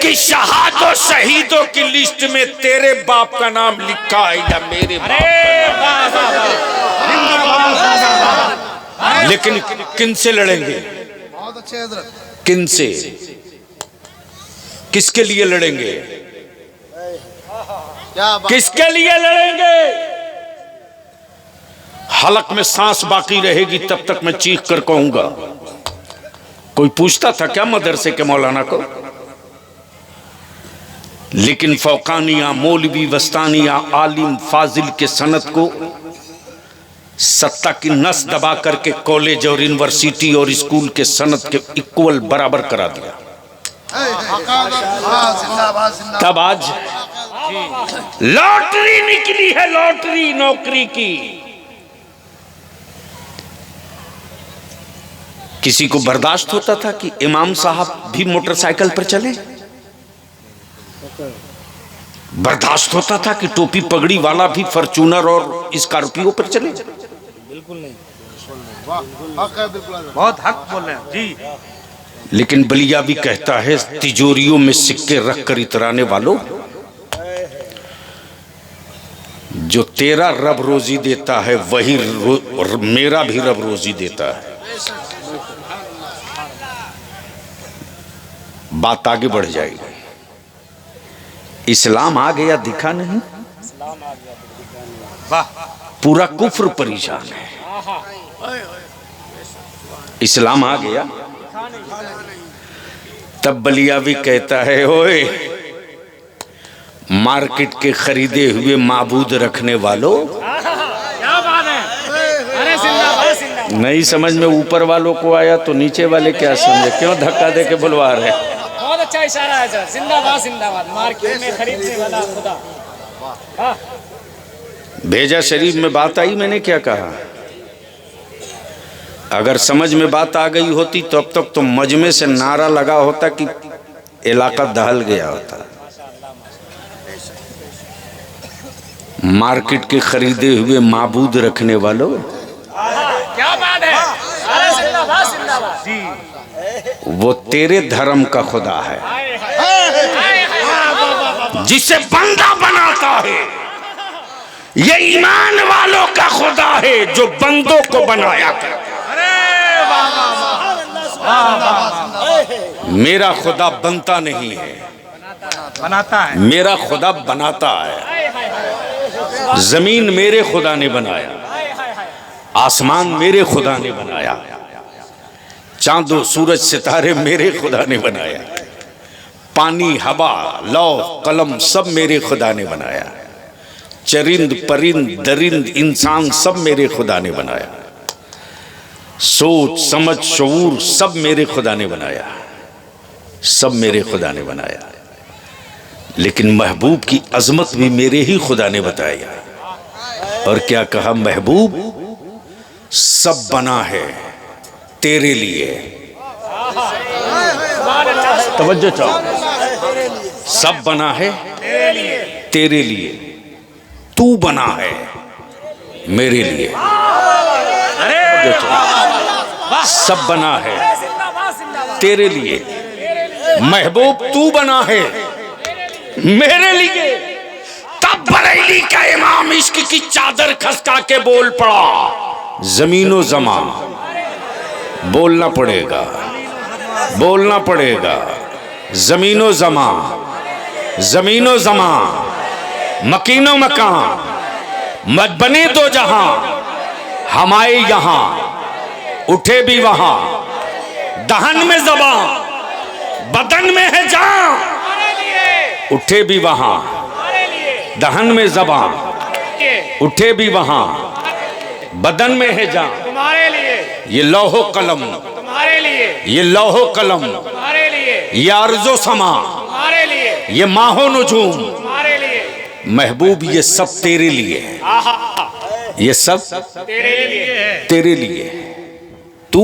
कि शहादों शहीदों की लिस्ट में तेरे बाप का नाम लिखा है या मेरे बाप का नाम। लेकिन किन से लड़ेंगे? बहुत अच्छे हजरत। किन से? किसके लिए लड़ेंगे? क्या बात। किसके लिए लड़ेंगे? हलक में सांस बाकी रहेगी तब तक मैं चीख कर कहूंगा। कोई पूछता था क्या मदरसे के मौलाना को? लेकिन फौकानिया, मौलवी, वस्तानिया, आलिम, फाजिल के सनत को सत्ता की नस दबा करके कॉलेज और यूनिवर्सिटी और स्कूल के सनत के इक्वल बराबर करा दिया। तब आज लॉटरी निकली है, लॉटरी नौकरी की। किसी को बर्दाश्त होता था कि इमाम साहब भी मोटरसाइकिल पर चले? बर्दाश्त होता था कि टोपी पगड़ी वाला भी फॉर्च्यूनर और स्कॉर्पियो पर चले? बिल्कुल नहीं। बहुत हक बोल रहे हैं जी। लेकिन बलिया भी कहता है, तिजोरियों में सिक्के रखकर इतराने वालों, जो तेरा रब रोजी देता है वही मेरा भी रब रोजी देता है। बात आगे बढ़ जाएगी। इस्लाम आ गया दिखा नहीं, पूरा कुफ्र परेशान है। इस्लाम आ गया तब बलिया भी कहता है, ओए मार्केट के खरीदे हुए माबूद रखने वालों, क्या बात है। अरे जिंदाबाद जिंदाबाद। नहीं समझ में ऊपर वालों को आया तो नीचे वाले क्या समझे? क्यों धक्का दे के बुलवा रहे? बहुत अच्छा इशारा है सर। जिंदाबाद जिंदाबाद। मार्केट में खरीदने वाला खुदा। हाँ। भेजा शरीफ में बात आई, मैंने क्या कहा? अगर समझ में बात आ गई होती तो अब तक तो मजमे से नारा लगा होता कि इलाका दहल गया होता। मार्केट के खरीदे हुए माबूद रखने वालों, क्या बात है। अरे जिंदाबाद जिंदाबाद। वो तेरे धर्म का खुदा है जिसे बंदा बनाता है। ये ईमान वालों का खुदा है जो बंदों को बनाया करता है। मेरा खुदा बनता नहीं है, बनाता है। मेरा खुदा बनाता है। जमीन मेरे खुदा ने बनाया, आसमान मेरे खुदा ने बनाया, चांदो सूरज सितारे मेरे खुदा ने बनाया, पानी हवा लौ कलम सब मेरे खुदा ने बनाया, चरिंद परिंद दरिंद इंसान सब मेरे खुदा ने बनाया, सोच समझ शऊर सब मेरे खुदा ने बनाया, सब मेरे खुदा ने बनाया। लेकिन महबूब की अजमत भी मेरे ही खुदा ने बताया। और क्या कहा? महबूब सब बना है तेरे लिए। तवज्जो चाहो, सब बना है तेरे लिए, तू बना है मेरे लिए। सब बना है तेरे लिए, महबूब तू बना है मेरे लिए। तब बरेली का इमाम इश्क की चादर खसका के बोल पड़ा, जमीनो जमा। बोलना पड़ेगा, बोलना पड़ेगा। जमीनो जमा, जमीनो जमा, मकीनो मकान, मत बने दो जहां, हम आए यहां, उठे भी वहां। दहन में जबां, बदन में है जान, उठे भी वहां। दहन में जबां, उठे भी वहां, बदन में है जान। तुम्हारे लिए ये लौहो कलम, तुम्हारे लिए ये लौहो कलम, तुम्हारे लिए ये अर्जो समा, तुम्हारे लिए ये माहो नुजूम। तुम्हारे लिए महबूब ये सब तेरे लिए है, ये सब तेरे लिए है, तेरे लिए। तू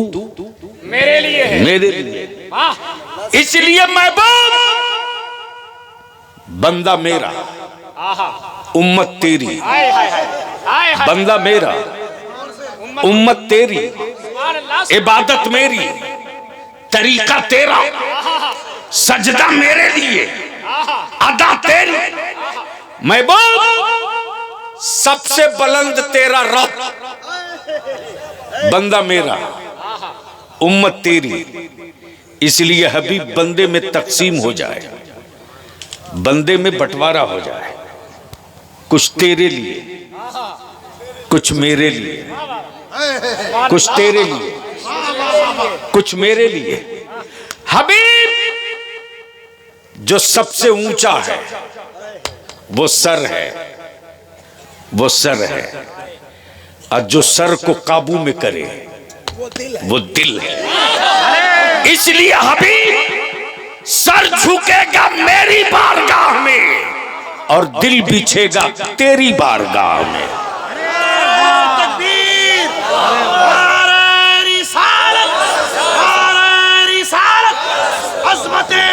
मेरे लिए है। मेरे लिए। वाह इसलिए महबूब बंदा मेरा आहा उम्मत तेरी, हाय हाय हाय हाय हाय बंदा मेरा उम्मत तेरी, सुभान अल्लाह इबादत मेरी, तरीका तेरा, सजदा मेरे लिए, अदा तेरी। महबूब सबसे बुलंद तेरा रब, बंदा मेरा उम्मत तेरी। इसलिए हबीब बंदे में तकसीम हो जाए, बंदे में बंटवारा हो जाए, कुछ तेरे लिए, कुछ मेरे लिए, कुछ तेरे लिए, कुछ मेरे लिए। हबीब जो सबसे ऊंचा है वो सर है, वो सर है, और जो सर को काबू में करे वो दिल है। इसलिए हबीब सर झुकेगा मेरी बारगाह में और दिल बिछेगा तेरी बारगाह में।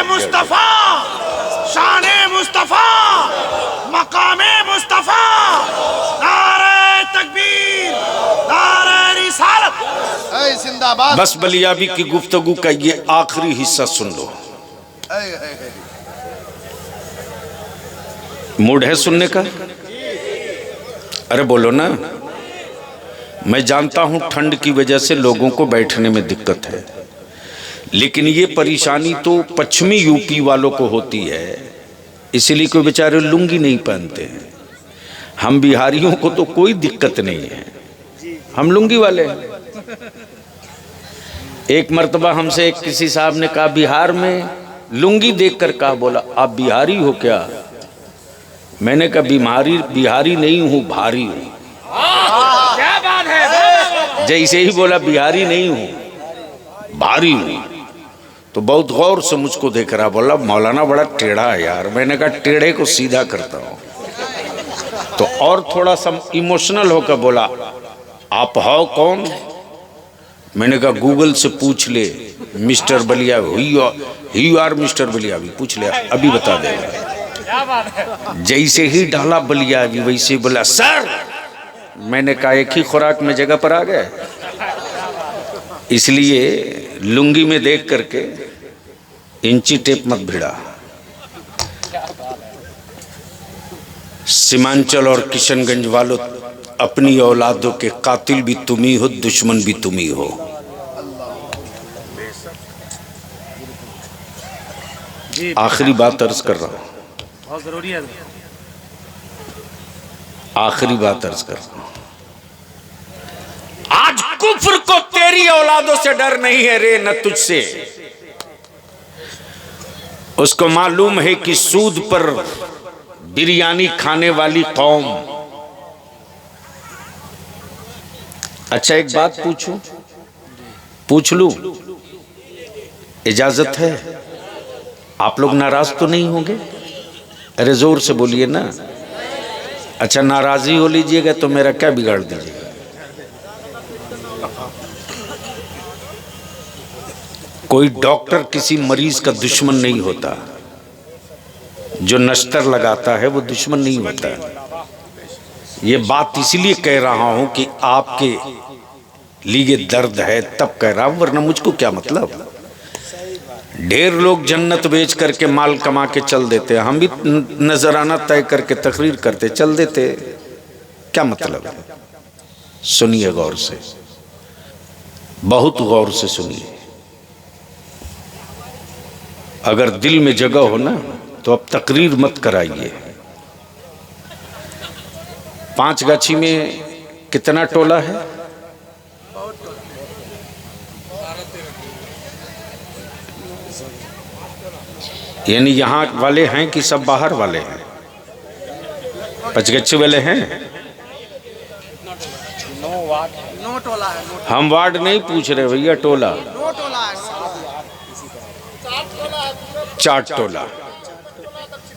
मुस्तफा, शाने मुस्तफा, मकामे मुस्तफा, नारे तकबीर, नारे रिसालत, जिंदाबाद। बस बलियाबी की गुफ्तगू का ये आखिरी हिस्सा सुन लो। मूड है सुनने का? अरे बोलो ना। मैं जानता हूं ठंड की वजह से लोगों को बैठने में दिक्कत है, लेकिन ये परेशानी तो पश्चिमी यूपी वालों को होती है, इसलिए कोई बेचारे लुंगी नहीं पहनते हैं। हम बिहारियों को तो कोई दिक्कत नहीं है, हम लुंगी वाले हैं। एक मर्तबा हमसे एक किसी साहब ने कहा, बिहार में लुंगी देखकर कहा, बोला आप बिहारी हो क्या? मैंने कहा बिहारी नहीं हूं, भारी हूं। क्या बात है। जैसे ही बोला बिहारी नहीं हूं, भारी हूं, तो बहुत गौर से मुझको देख रहा, बोला मौलाना बड़ा टेढ़ा है यार। मैंने कहा टेढ़े को सीधा करता हूं। तो और थोड़ा सा इमोशनल होकर बोला, आप हो कौन? मैंने कहा गूगल से पूछ ले, mister Ballia, he are mister Ballia, पूछ ले, अभी बता देगा। क्या बात है। जैसे ही डाला बलिया वैसे ही बोला सर। मैंने कहा एक ही खुराक में जगह पर आ गए, इसलिए लुंगी में देख करके इंची टेप मत भिड़ा। सीमांचल और किशनगंज वालों, अपनी औलादों के कातिल भी तुम ही हो, दुश्मन भी तुम ही हो। आखिरी बात अर्ज कर रहा हूं, बहुत जरूरी है। आखिरी बात अर्ज कर रहा हूं। आज कुफ्र को तेरी औलादों से डर नहीं है रे, न तुझसे। उसको मालूम है कि सूद पर बिरयानी खाने वाली कौम। अच्छा एक बात पूछूं, पूछ लूं? इजाजत है? आप लोग नाराज तो नहीं होंगे? अरे जोर से बोलिए ना। अच्छा नाराजी हो लीजिएगा तो मेरा क्या बिगाड़ दीजिएगा? कोई डॉक्टर किसी मरीज का दुश्मन नहीं होता, जो नश्तर लगाता है वो दुश्मन नहीं होता। ये बात इसलिए कह रहा हूं कि आपके लिए दर्द है तब कह रहा हूं, वरना मुझको क्या मतलब। ढेर लोग जन्नत बेच करके माल कमा के चल देते, हम भी नजराना तय करके तकरीर करते चल देते, क्या मतलब है? सुनिए गौर से, बहुत गौर से सुनिए। अगर दिल में जगह हो ना तो अब तकरीर मत कराइए। 5गाछी में कितना टोला है? यानी यहाँ वाले हैं कि सब बाहर वाले हैं? 5गाछी वाले हैं? नो टोला है, हम वार्ड नहीं पूछ रहे भैया, टोला। नो टोला है। 4 टोला।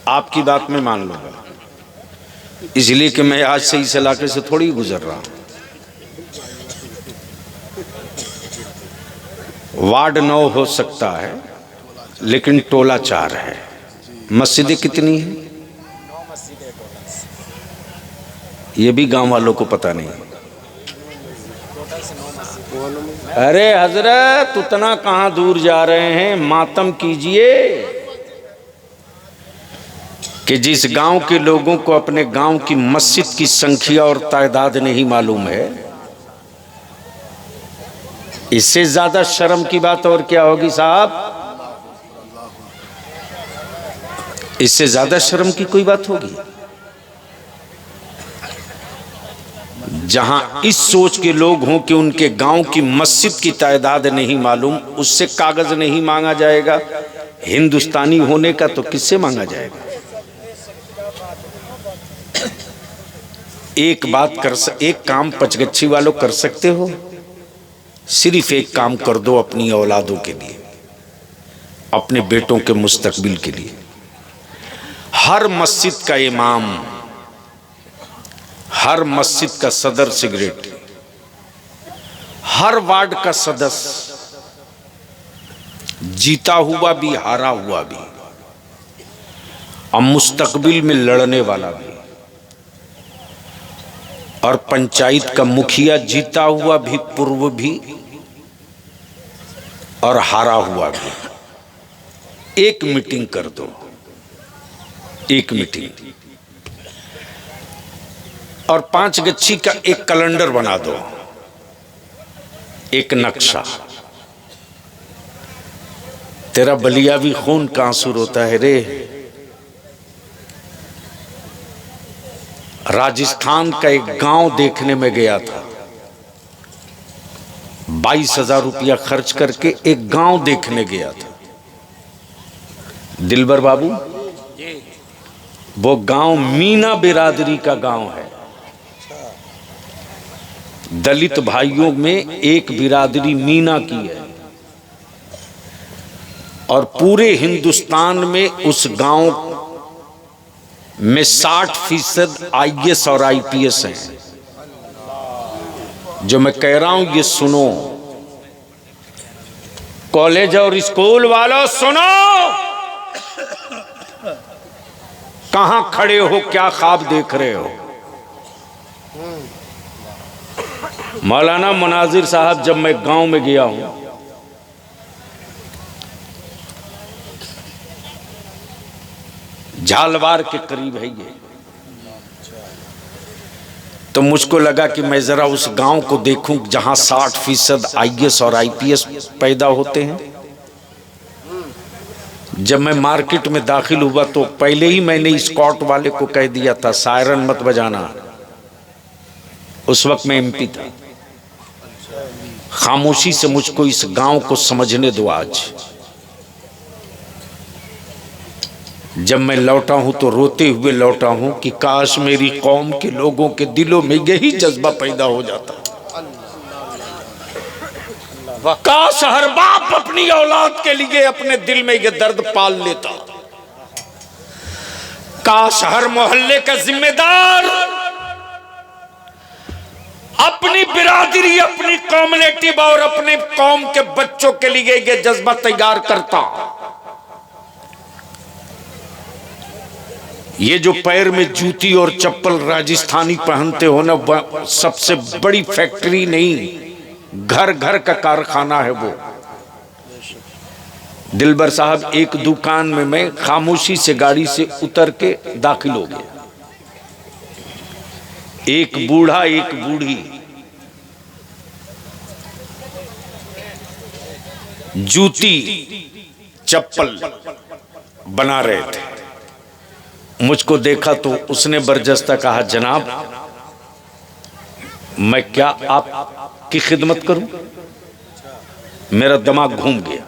आपकी बात में मान लूंगा, इसलिए कि मैं आज से इस इलाके से थोड़ी गुजर रहा हूं। वार्ड 9 हो सकता है, लेकिन टोला 4 है। मस्जिदें कितनी हैं ये भी गांव वालों को पता नहीं। अरे हजरत उतना कहां दूर जा रहे हैं, मातम कीजिए कि जिस गांव के लोगों को अपने गांव की मस्जिद की संख्या और तादाद नहीं मालूम है, इससे ज्यादा शर्म की बात और क्या होगी साहब? इससे ज्यादा शर्म की कोई बात होगी? जहां इस सोच के लोग हों कि उनके गांव की मस्जिद की तादाद नहीं मालूम, उससे कागज नहीं मांगा जाएगा। हिंदुस्तानी होने का तो किससे मांगा जाएगा? एक काम पचगच्छी वालों कर सकते हो, सिर्फ एक काम कर दो अपनी औलादों के लिए, अपने बेटों के मुस्तकबिल के लिए। हर मस्जिद का इमाम, हर मस्जिद का सदर सेक्रेटरी, हर वार्ड का सदस्य, जीता हुआ भी हारा हुआ भी और मुस्तकबिल में लड़ने वाला भी, और पंचायत का मुखिया जीता हुआ भी, पूर्व भी और हारा हुआ भी, एक मीटिंग कर दो, एक मीटिंग, और 5 गच्छी का एक कैलेंडर बना दो, एक नक्शा। तेरा बलिया भी खून का आंसू रोता है रे। राजस्थान का एक गांव देखने में गया था, 22,000 रुपया खर्च करके एक गांव देखने गया था। दिलबर बाबू, वो गांव मीना बिरादरी का गांव है। दलित भाइयों में एक बिरादरी मीना की है, और पूरे हिंदुस्तान में उस गांव में 60% IAS और IPS हैं। जो मैं कह रहा हूं ये सुनो, कॉलेज और स्कूल वालों सुनो, कहां खड़े हो, क्या ख्वाब देख रहे हो? मौलाना मुनाजिर साहब, जब मैं गांव में गया हूं, झालवार के करीब है ये, तो मुझको लगा कि मैं जरा उस गांव को देखूं जहां 60% IAS और IPS पैदा होते हैं। जब मैं मार्केट में दाखिल हुआ तो पहले ही मैंने स्कॉट वाले को कह दिया था सायरन मत बजाना। उस वक्त मैं MP था। खामोशी से मुझको इस गांव को समझने दो। आज जब मैं लौटा हूं तो रोते हुए लौटा हूं कि काश मेरी कौम के लोगों के दिलों में यही जज्बा पैदा हो जाता। काश हर बाप अपनी औलाद के लिए अपने दिल में यह दर्द पाल लेता। काश हर मोहल्ले का जिम्मेदार अपनी बिरादरी, अपनी कम्युनिटी और अपने कौम के बच्चों के लिए यह जज्बा तैयार करता। ये जो पैर में जूती और चप्पल राजस्थानी पहनते हो ना, सबसे बड़ी फैक्ट्री नहीं, घर घर का कारखाना है वो। दिलबर साहब, एक दुकान में मैं खामोशी से गाड़ी से उतर के दाखिल हो गया। एक बूढ़ा एक बूढ़ी जूती चप्पल बना रहे थे। मुझको देखा तो उसने बरजस्ता कहा, जनाब मैं क्या आपकी खिदमत करूं? मेरा दिमाग घूम गया।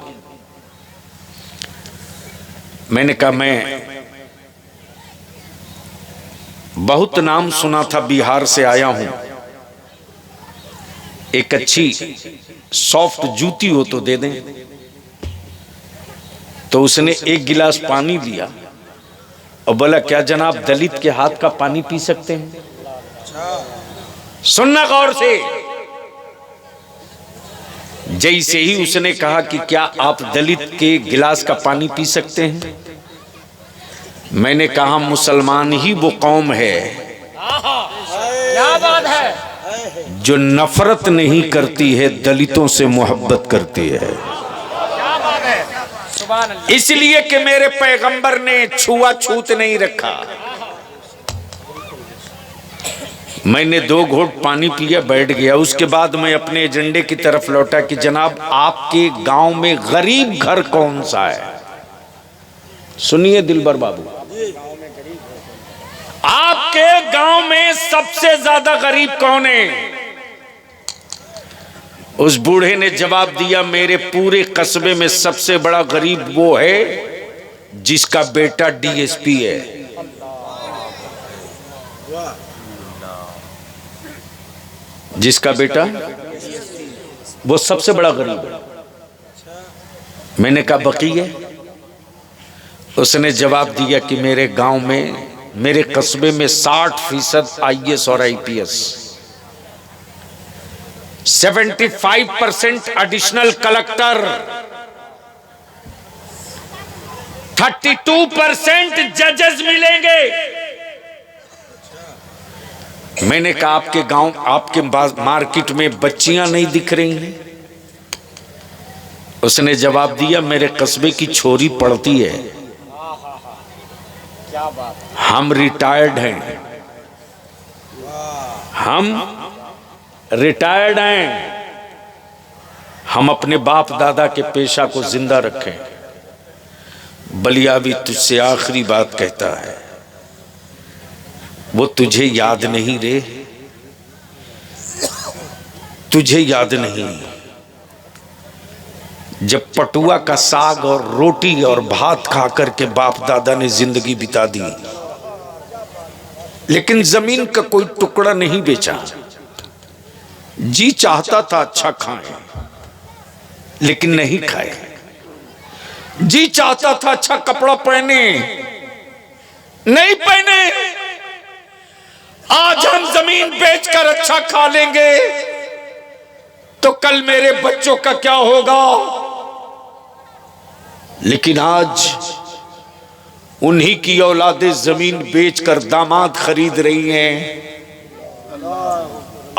मैंने कहा मैं बहुत नाम सुना था, बिहार से आया हूं, एक अच्छी सॉफ्ट जूती हो तो दे दें। तो उसने एक गिलास पानी दिया और बोला, क्या जनाब दलित के हाथ का पानी पी सकते हैं? सुनना गौर से, जैसे ही उसने कहा कि क्या आप दलित के गिलास का पानी पी सकते हैं, मैंने कहा मुसलमान ही वो कौम है क्या बात है, जो नफरत नहीं करती है, दलितों से मोहब्बत करती है। क्या बात है, सुभान अल्लाह। इसलिए कि मेरे पैगंबर ने छुआछूत नहीं रखा। मैंने 2 घोट पानी पिया, बैठ गया। उसके बाद मैं अपने एजेंडे की तरफ लौटा कि जनाब आपके गांव में गरीब घर कौन सा है? सुनिए दिलबर बाबू, आपके गांव में सबसे ज्यादा गरीब कौन है? उस बूढ़े ने जवाब दिया, मेरे पूरे कस्बे में सबसे बड़ा गरीब वो है जिसका बेटा डीएसपी है। जिसका बेटा, वो सबसे बड़ा गरीब है। मैंने कहा बकीया? उसने जवाब दिया कि मेरे गांव में, मेरे कस्बे में 60% आईएएस और आईपीएस, 75% एडिशनल कलेक्टर, 32% जजेस मिलेंगे। मैंने कहा आपके गांव, आपके मार्केट में बच्चियां नहीं दिख रही हैं? उसने जवाब दिया, मेरे कस्बे की छोरी पढ़ती है। हम रिटायर्ड हैं, हम रिटायर्ड हैं, हम अपने बाप दादा के पेशा को जिंदा रखें। बलिया भी तुझसे आखिरी बात कहता है, वो तुझे याद नहीं रे, तुझे याद नहीं जब पटुआ का साग और रोटी और भात खा करके बाप दादा ने जिंदगी बिता दी, लेकिन जमीन का कोई टुकड़ा नहीं बेचा। जी चाहता था अच्छा खाएं, लेकिन नहीं खाए। जी चाहता था अच्छा कपड़ा पहने, नहीं पहने। आज हम जमीन बेचकर अच्छा खा लेंगे तो कल मेरे बच्चों का क्या होगा? लेकिन आज उन्हीं की औलादें जमीन बेचकर दामाद खरीद रही हैं।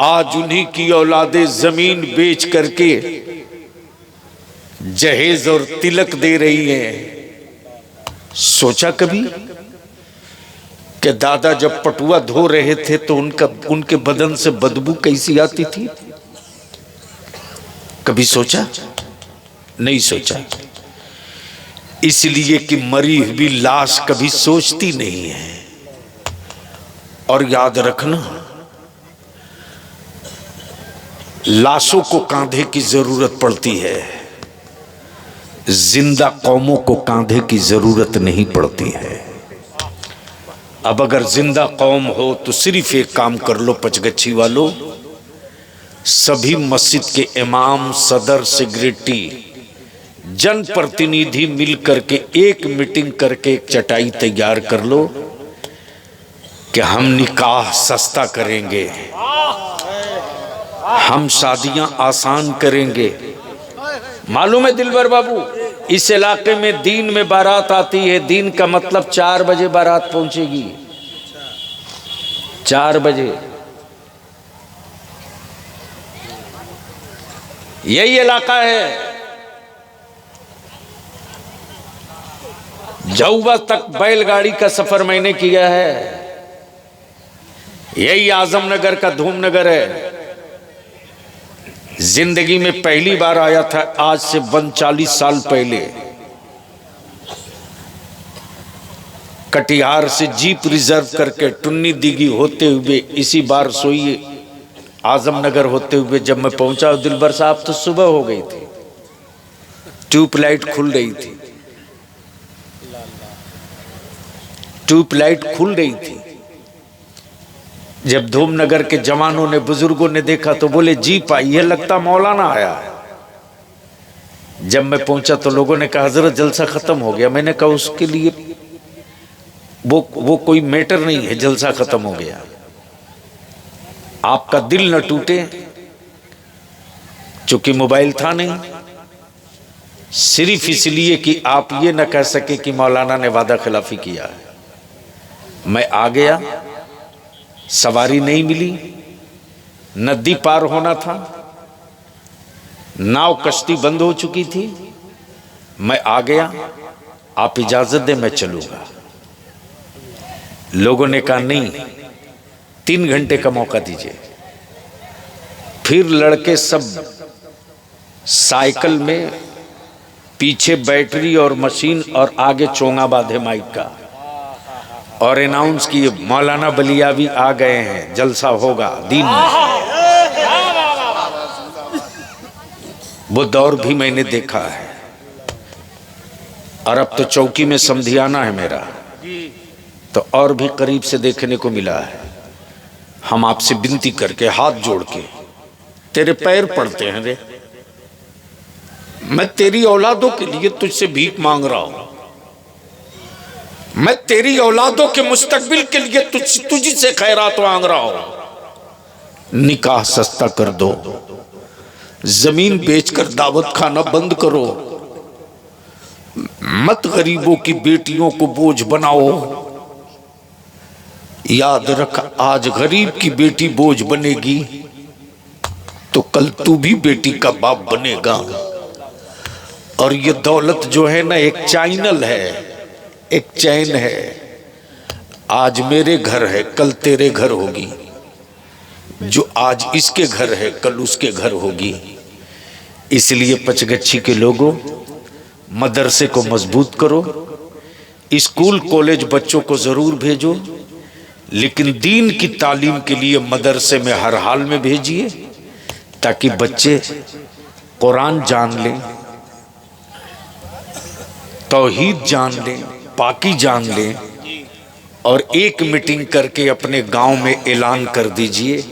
आज उन्हीं की औलादें जमीन बेच करके जहेज और तिलक दे रही हैं। सोचा कभी कि दादा जब पटुआ धो रहे थे तो उनके बदन से बदबू कैसी आती थी? कभी सोचा? नहीं सोचा। इसलिए कि मरी हुई लाश कभी सोचती नहीं है। और याद रखना, लाशों को कांधे की जरूरत पड़ती है, जिंदा कौमों को कांधे की जरूरत नहीं पड़ती है। अब अगर जिंदा कौम हो तो सिर्फ एक काम कर लो पचगच्छी वालों, सभी मस्जिद के इमाम, सदर, सेक्रेटरी, जनप्रतिनिधि मिल करके एक मीटिंग करके एक चटाई तैयार कर लो कि हम निकाह सस्ता करेंगे, हम शादियां आसान करेंगे। मालूम है दिलबर बाबू, इस इलाके में दिन में बारात आती है, दिन का मतलब 4 बजे बारात पहुंचेगी। 4 बजे यही इलाका है। जौबा तक बैलगाड़ी का सफर मैंने किया है। यही आजमनगर का धूमनगर है। जिंदगी में पहली बार आया था आज से 39 साल पहले। कटिहार से जीप रिजर्व करके टुन्नी दिघी होते हुए इसी बार सोइए आजमनगर होते हुए जब मैं पहुंचा, दिलबर साहब तो सुबह हो गई थी, ट्यूबलाइट खुल रही थी, ट्यूबलाइट खुल रही थी। जब धूमनगर के जवानों ने, बुजुर्गों ने देखा तो बोले जीप आई है, लगता मौलाना आया है। जब मैं पहुंचा तो लोगों ने कहा हजरत जलसा खत्म हो गया। मैंने कहा उसके लिए वो कोई मैटर नहीं है, जलसा खत्म हो गया। आपका दिल न टूटे, चूंकि मोबाइल था नहीं, सिर्फ इसलिए कि आप ये न कह सके कि मौलाना ने वादा खिलाफी किया है। मैं आ गया, सवारी नहीं मिली, नदी पार होना था, नाव कश्ती बंद हो चुकी थी, मैं आ गया, आप इजाजत दे मैं चलूंगा। लोगों ने कहा नहीं, 3 घंटे का मौका दीजिए। फिर लड़के सब साइकिल में, पीछे बैटरी और मशीन और आगे चोंगा बांधे माइक का, और अनाउंस किए मौलाना बलियावी आ गए हैं, जलसा होगा दिन में। वो दौर भी मैंने देखा है, और अब तो चौकी में समधियाना है मेरा, तो और भी करीब से देखने को मिला है। हम आपसे विनती करके हाथ जोड़ के तेरे पैर पड़ते हैं रे, मैं तेरी औलादों के लिए तुझसे भीख मांग रहा हूं, मैं तेरी औलादों के मुस्तकबिल के लिए तुझी से खैरात मांग रहा हूं। निकाह सस्ता कर दो, जमीन बेचकर दावत खाना बंद करो, मत गरीबों की बेटियों को बोझ बनाओ। याद रख, आज गरीब की बेटी बोझ बनेगी तो कल तू भी बेटी का बाप बनेगा। और ये दौलत जो है ना, एक चैनल है, एक चैन है। आज मेरे घर है, कल तेरे घर होगी, जो आज इसके घर है कल उसके घर होगी। इसलिए पचगच्छी के लोगों, मदरसे को मजबूत करो, स्कूल कॉलेज बच्चों को जरूर भेजो, लेकिन दीन की तालीम के लिए मदरसे में हर हाल में भेजिए, ताकि बच्चे कुरान जान लें, तौहीद जान लें, पाकी जान लें। और एक मीटिंग करके अपने गांव में ऐलान कर दीजिए,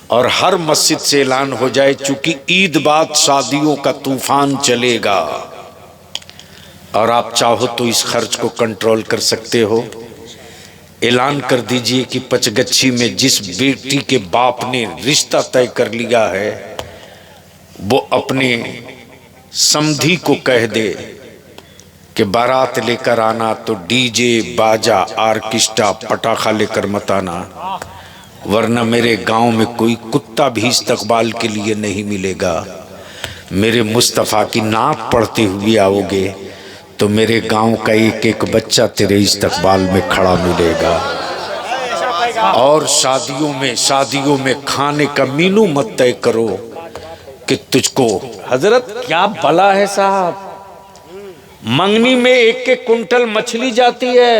और हर मस्जिद से ऐलान हो जाए, चूंकि ईद बाद शादियों का तूफान चलेगा, और आप चाहो तो इस खर्च को कंट्रोल कर सकते हो। ऐलान कर दीजिए कि पचगच्छी में जिस बेटी के बाप ने रिश्ता तय कर लिया है, वो अपने समधी को कह दे कि बारात लेकर आना तो डीजे बाजा आर्केस्ट्रा पटाखा लेकर मत आना, वरना मेरे गांव में कोई कुत्ता भी इस्तकबाल के लिए नहीं मिलेगा। मेरे मुस्तफ़ा की नात पढ़ते हुए आओगे तो मेरे गांव का एक एक बच्चा तेरे इस्तकबाल में खड़ा मिलेगा। और शादियों में खाने का मेनू मत तय करो कि तुझको, हजरत क्या भला है साहब, मंगनी में 1-1 कुंटल मछली जाती है।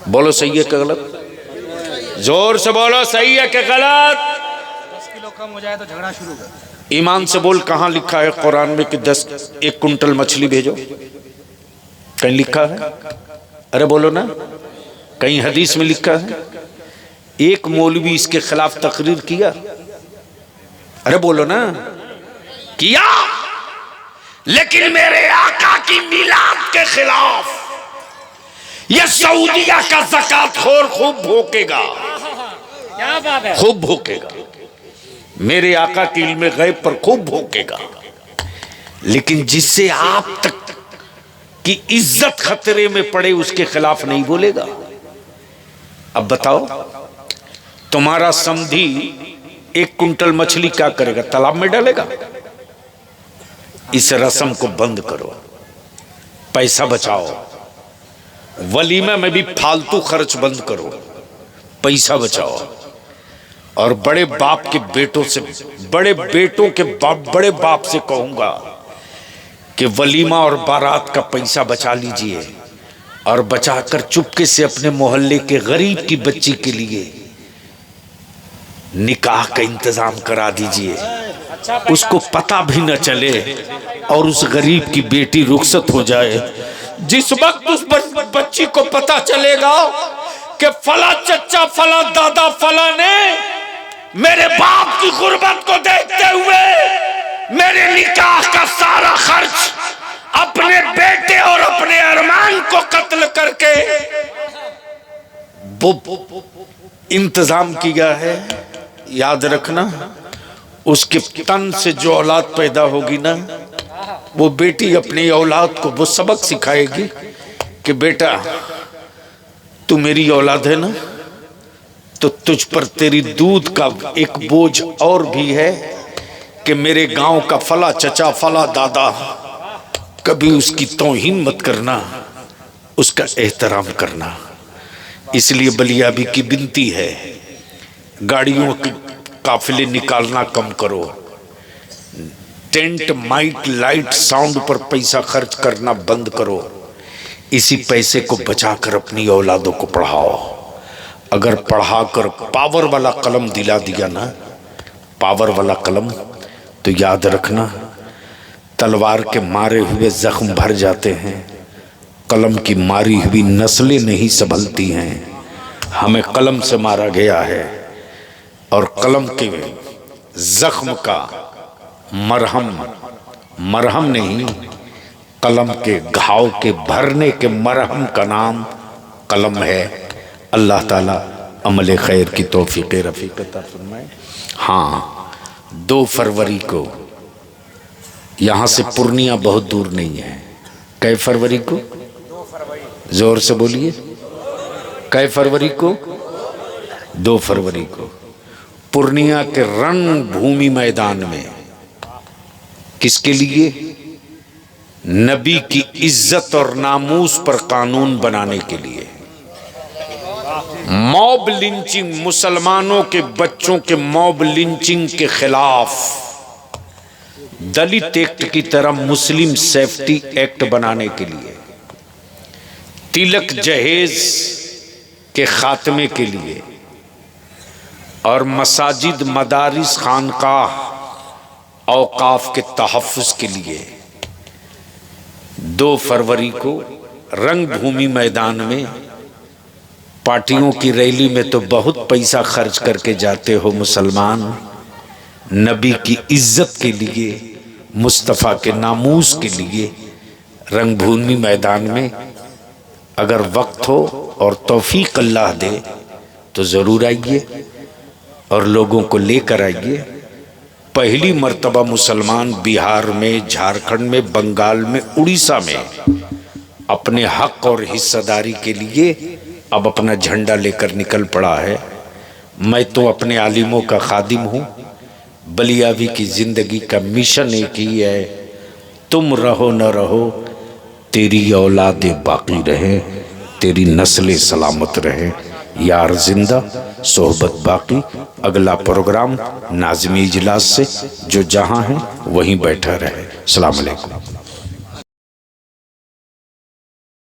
बोलो सही है क्या गलत? जोर से बोलो, सही है क्या गलत? 10 किलो कम हो जाए तो झगड़ा शुरू कर। ईमान से बोल, कहां लिखा है कुरान में कि 1 कुंटल मछली भेजो? कहीं लिखा है? अरे बोलो ना, कहीं हदीस में लिखा है? एक मौलवी इसके खिलाफ तकरीर किया? अरे बोलो ना। किया, लेकिन मेरे आका की मिलाद के खिलाफ ये सऊदिया का ज़कातखोर खूब भोंकेगा, क्या बात है, खूब भोंकेगा, मेरे आका की इल्म गैब पर खूब भोंकेगा। लेकिन जिससे आप तक की इज्जत खतरे में पड़े उसके खिलाफ नहीं बोलेगा। अब बताओ, तुम्हारा समधी 1 कुंटल मछली क्या करेगा? तालाब में डालेगा? इस रस्म को बंद करो, पैसा बचाओ, वलीमा में भी फालतू खर्च बंद करो, पैसा बचाओ। और बड़े बाप के बेटों से, बड़े बेटों के बड़े बाप से कहूंगा कि वलीमा और बारात का पैसा बचा लीजिए, और बचाकर चुपके से अपने मोहल्ले के गरीब की बच्ची के लिए निकाह का इंतजाम करा दीजिए, उसको पता भी न चले, और उस गरीब की बेटी रुखसत हो जाए। जिस वक्त उस बच्ची को पता चलेगा कि फला चचा फला दादा फला ने मेरे बाप की गुर्बत को देखते हुए मेरे निकाह का सारा खर्च अपने बेटे और अपने अरमान को कत्ल करके वो इंतजाम किया है, याद रखना उसके तन से जो औलाद पैदा होगी ना, वो बेटी अपनी औलाद को वो सबक सिखाएगी कि बेटा तू मेरी औलाद है ना, तो तुझ पर तेरी दूध का एक बोझ और भी है कि मेरे गांव का फला चचा फला दादा, कभी उसकी तौहीन मत करना, उसका एहतराम करना। इसलिए बलियाबी की बिनती है, गाड़ियों के काफिले निकालना कम करो, टेंट माइक लाइट साउंड पर पैसा खर्च करना बंद करो। इसी पैसे को बचाकर अपनी औलादों को पढ़ाओ। अगर पढ़ाकर पावर वाला कलम दिला दिया ना, पावर वाला कलम, तो याद रखना तलवार के मारे हुए जख्म भर जाते हैं, कलम की मारी हुई नस्लें नहीं संभलती हैं। हमें कलम से मारा गया है और कलम के जख्म का मरहम नहीं, कलम के घाव के भरने के मरहम का नाम कलम है। अल्लाह ताला अमल खैर की तौफीक रफ़ीक अता फरमाए। हाँ, 2 फरवरी को यहाँ से पूर्णिया बहुत दूर नहीं है। कै फरवरी को? जोर से बोलिए, कै फरवरी को? 2 फरवरी को पूर्णिया के रणभूमि मैदान में किसके लिए? नबी की इज्जत और नामूस पर कानून बनाने के लिए। मॉब लिंचिंग, मुसलमानों के बच्चों के मॉब लिंचिंग के खिलाफ दलित एक्ट की तरह मुस्लिम सेफ्टी एक्ट बनाने के लिए, तिलक जहेज के खात्मे के लिए और मसाजिद मदारिस खानकाह औकाफ के तहफ़्फ़ुज़ के लिए 2 फरवरी को रंगभूमि मैदान में पार्टियों की रैली में तो बहुत पैसा खर्च करके जाते हो मुसलमान, नबी की इज्जत के लिए, मुस्तफ़ा के नामूस के लिए रंगभूमि मैदान में अगर वक्त हो और तौफीक अल्लाह दे तो ज़रूर आइए और लोगों को लेकर आइए। पहली मर्तबा मुसलमान बिहार में, झारखंड में, बंगाल में, उड़ीसा में अपने हक और हिस्सेदारी के लिए अब अपना झंडा लेकर निकल पड़ा है। मैं तो अपने आलिमों का खादिम हूँ। बलियाबी की ज़िंदगी का मिशन एक ही है, तुम रहो न रहो, तेरी औलादें बाकी रहे, तेरी नस्लें सलामत रहे। यार जिंदा, सोहबत बाकी। अगला प्रोग्राम नाज़िमी इजलास से जो जहाँ है वहीं बैठा रहे। अस्सलाम वालेकुम।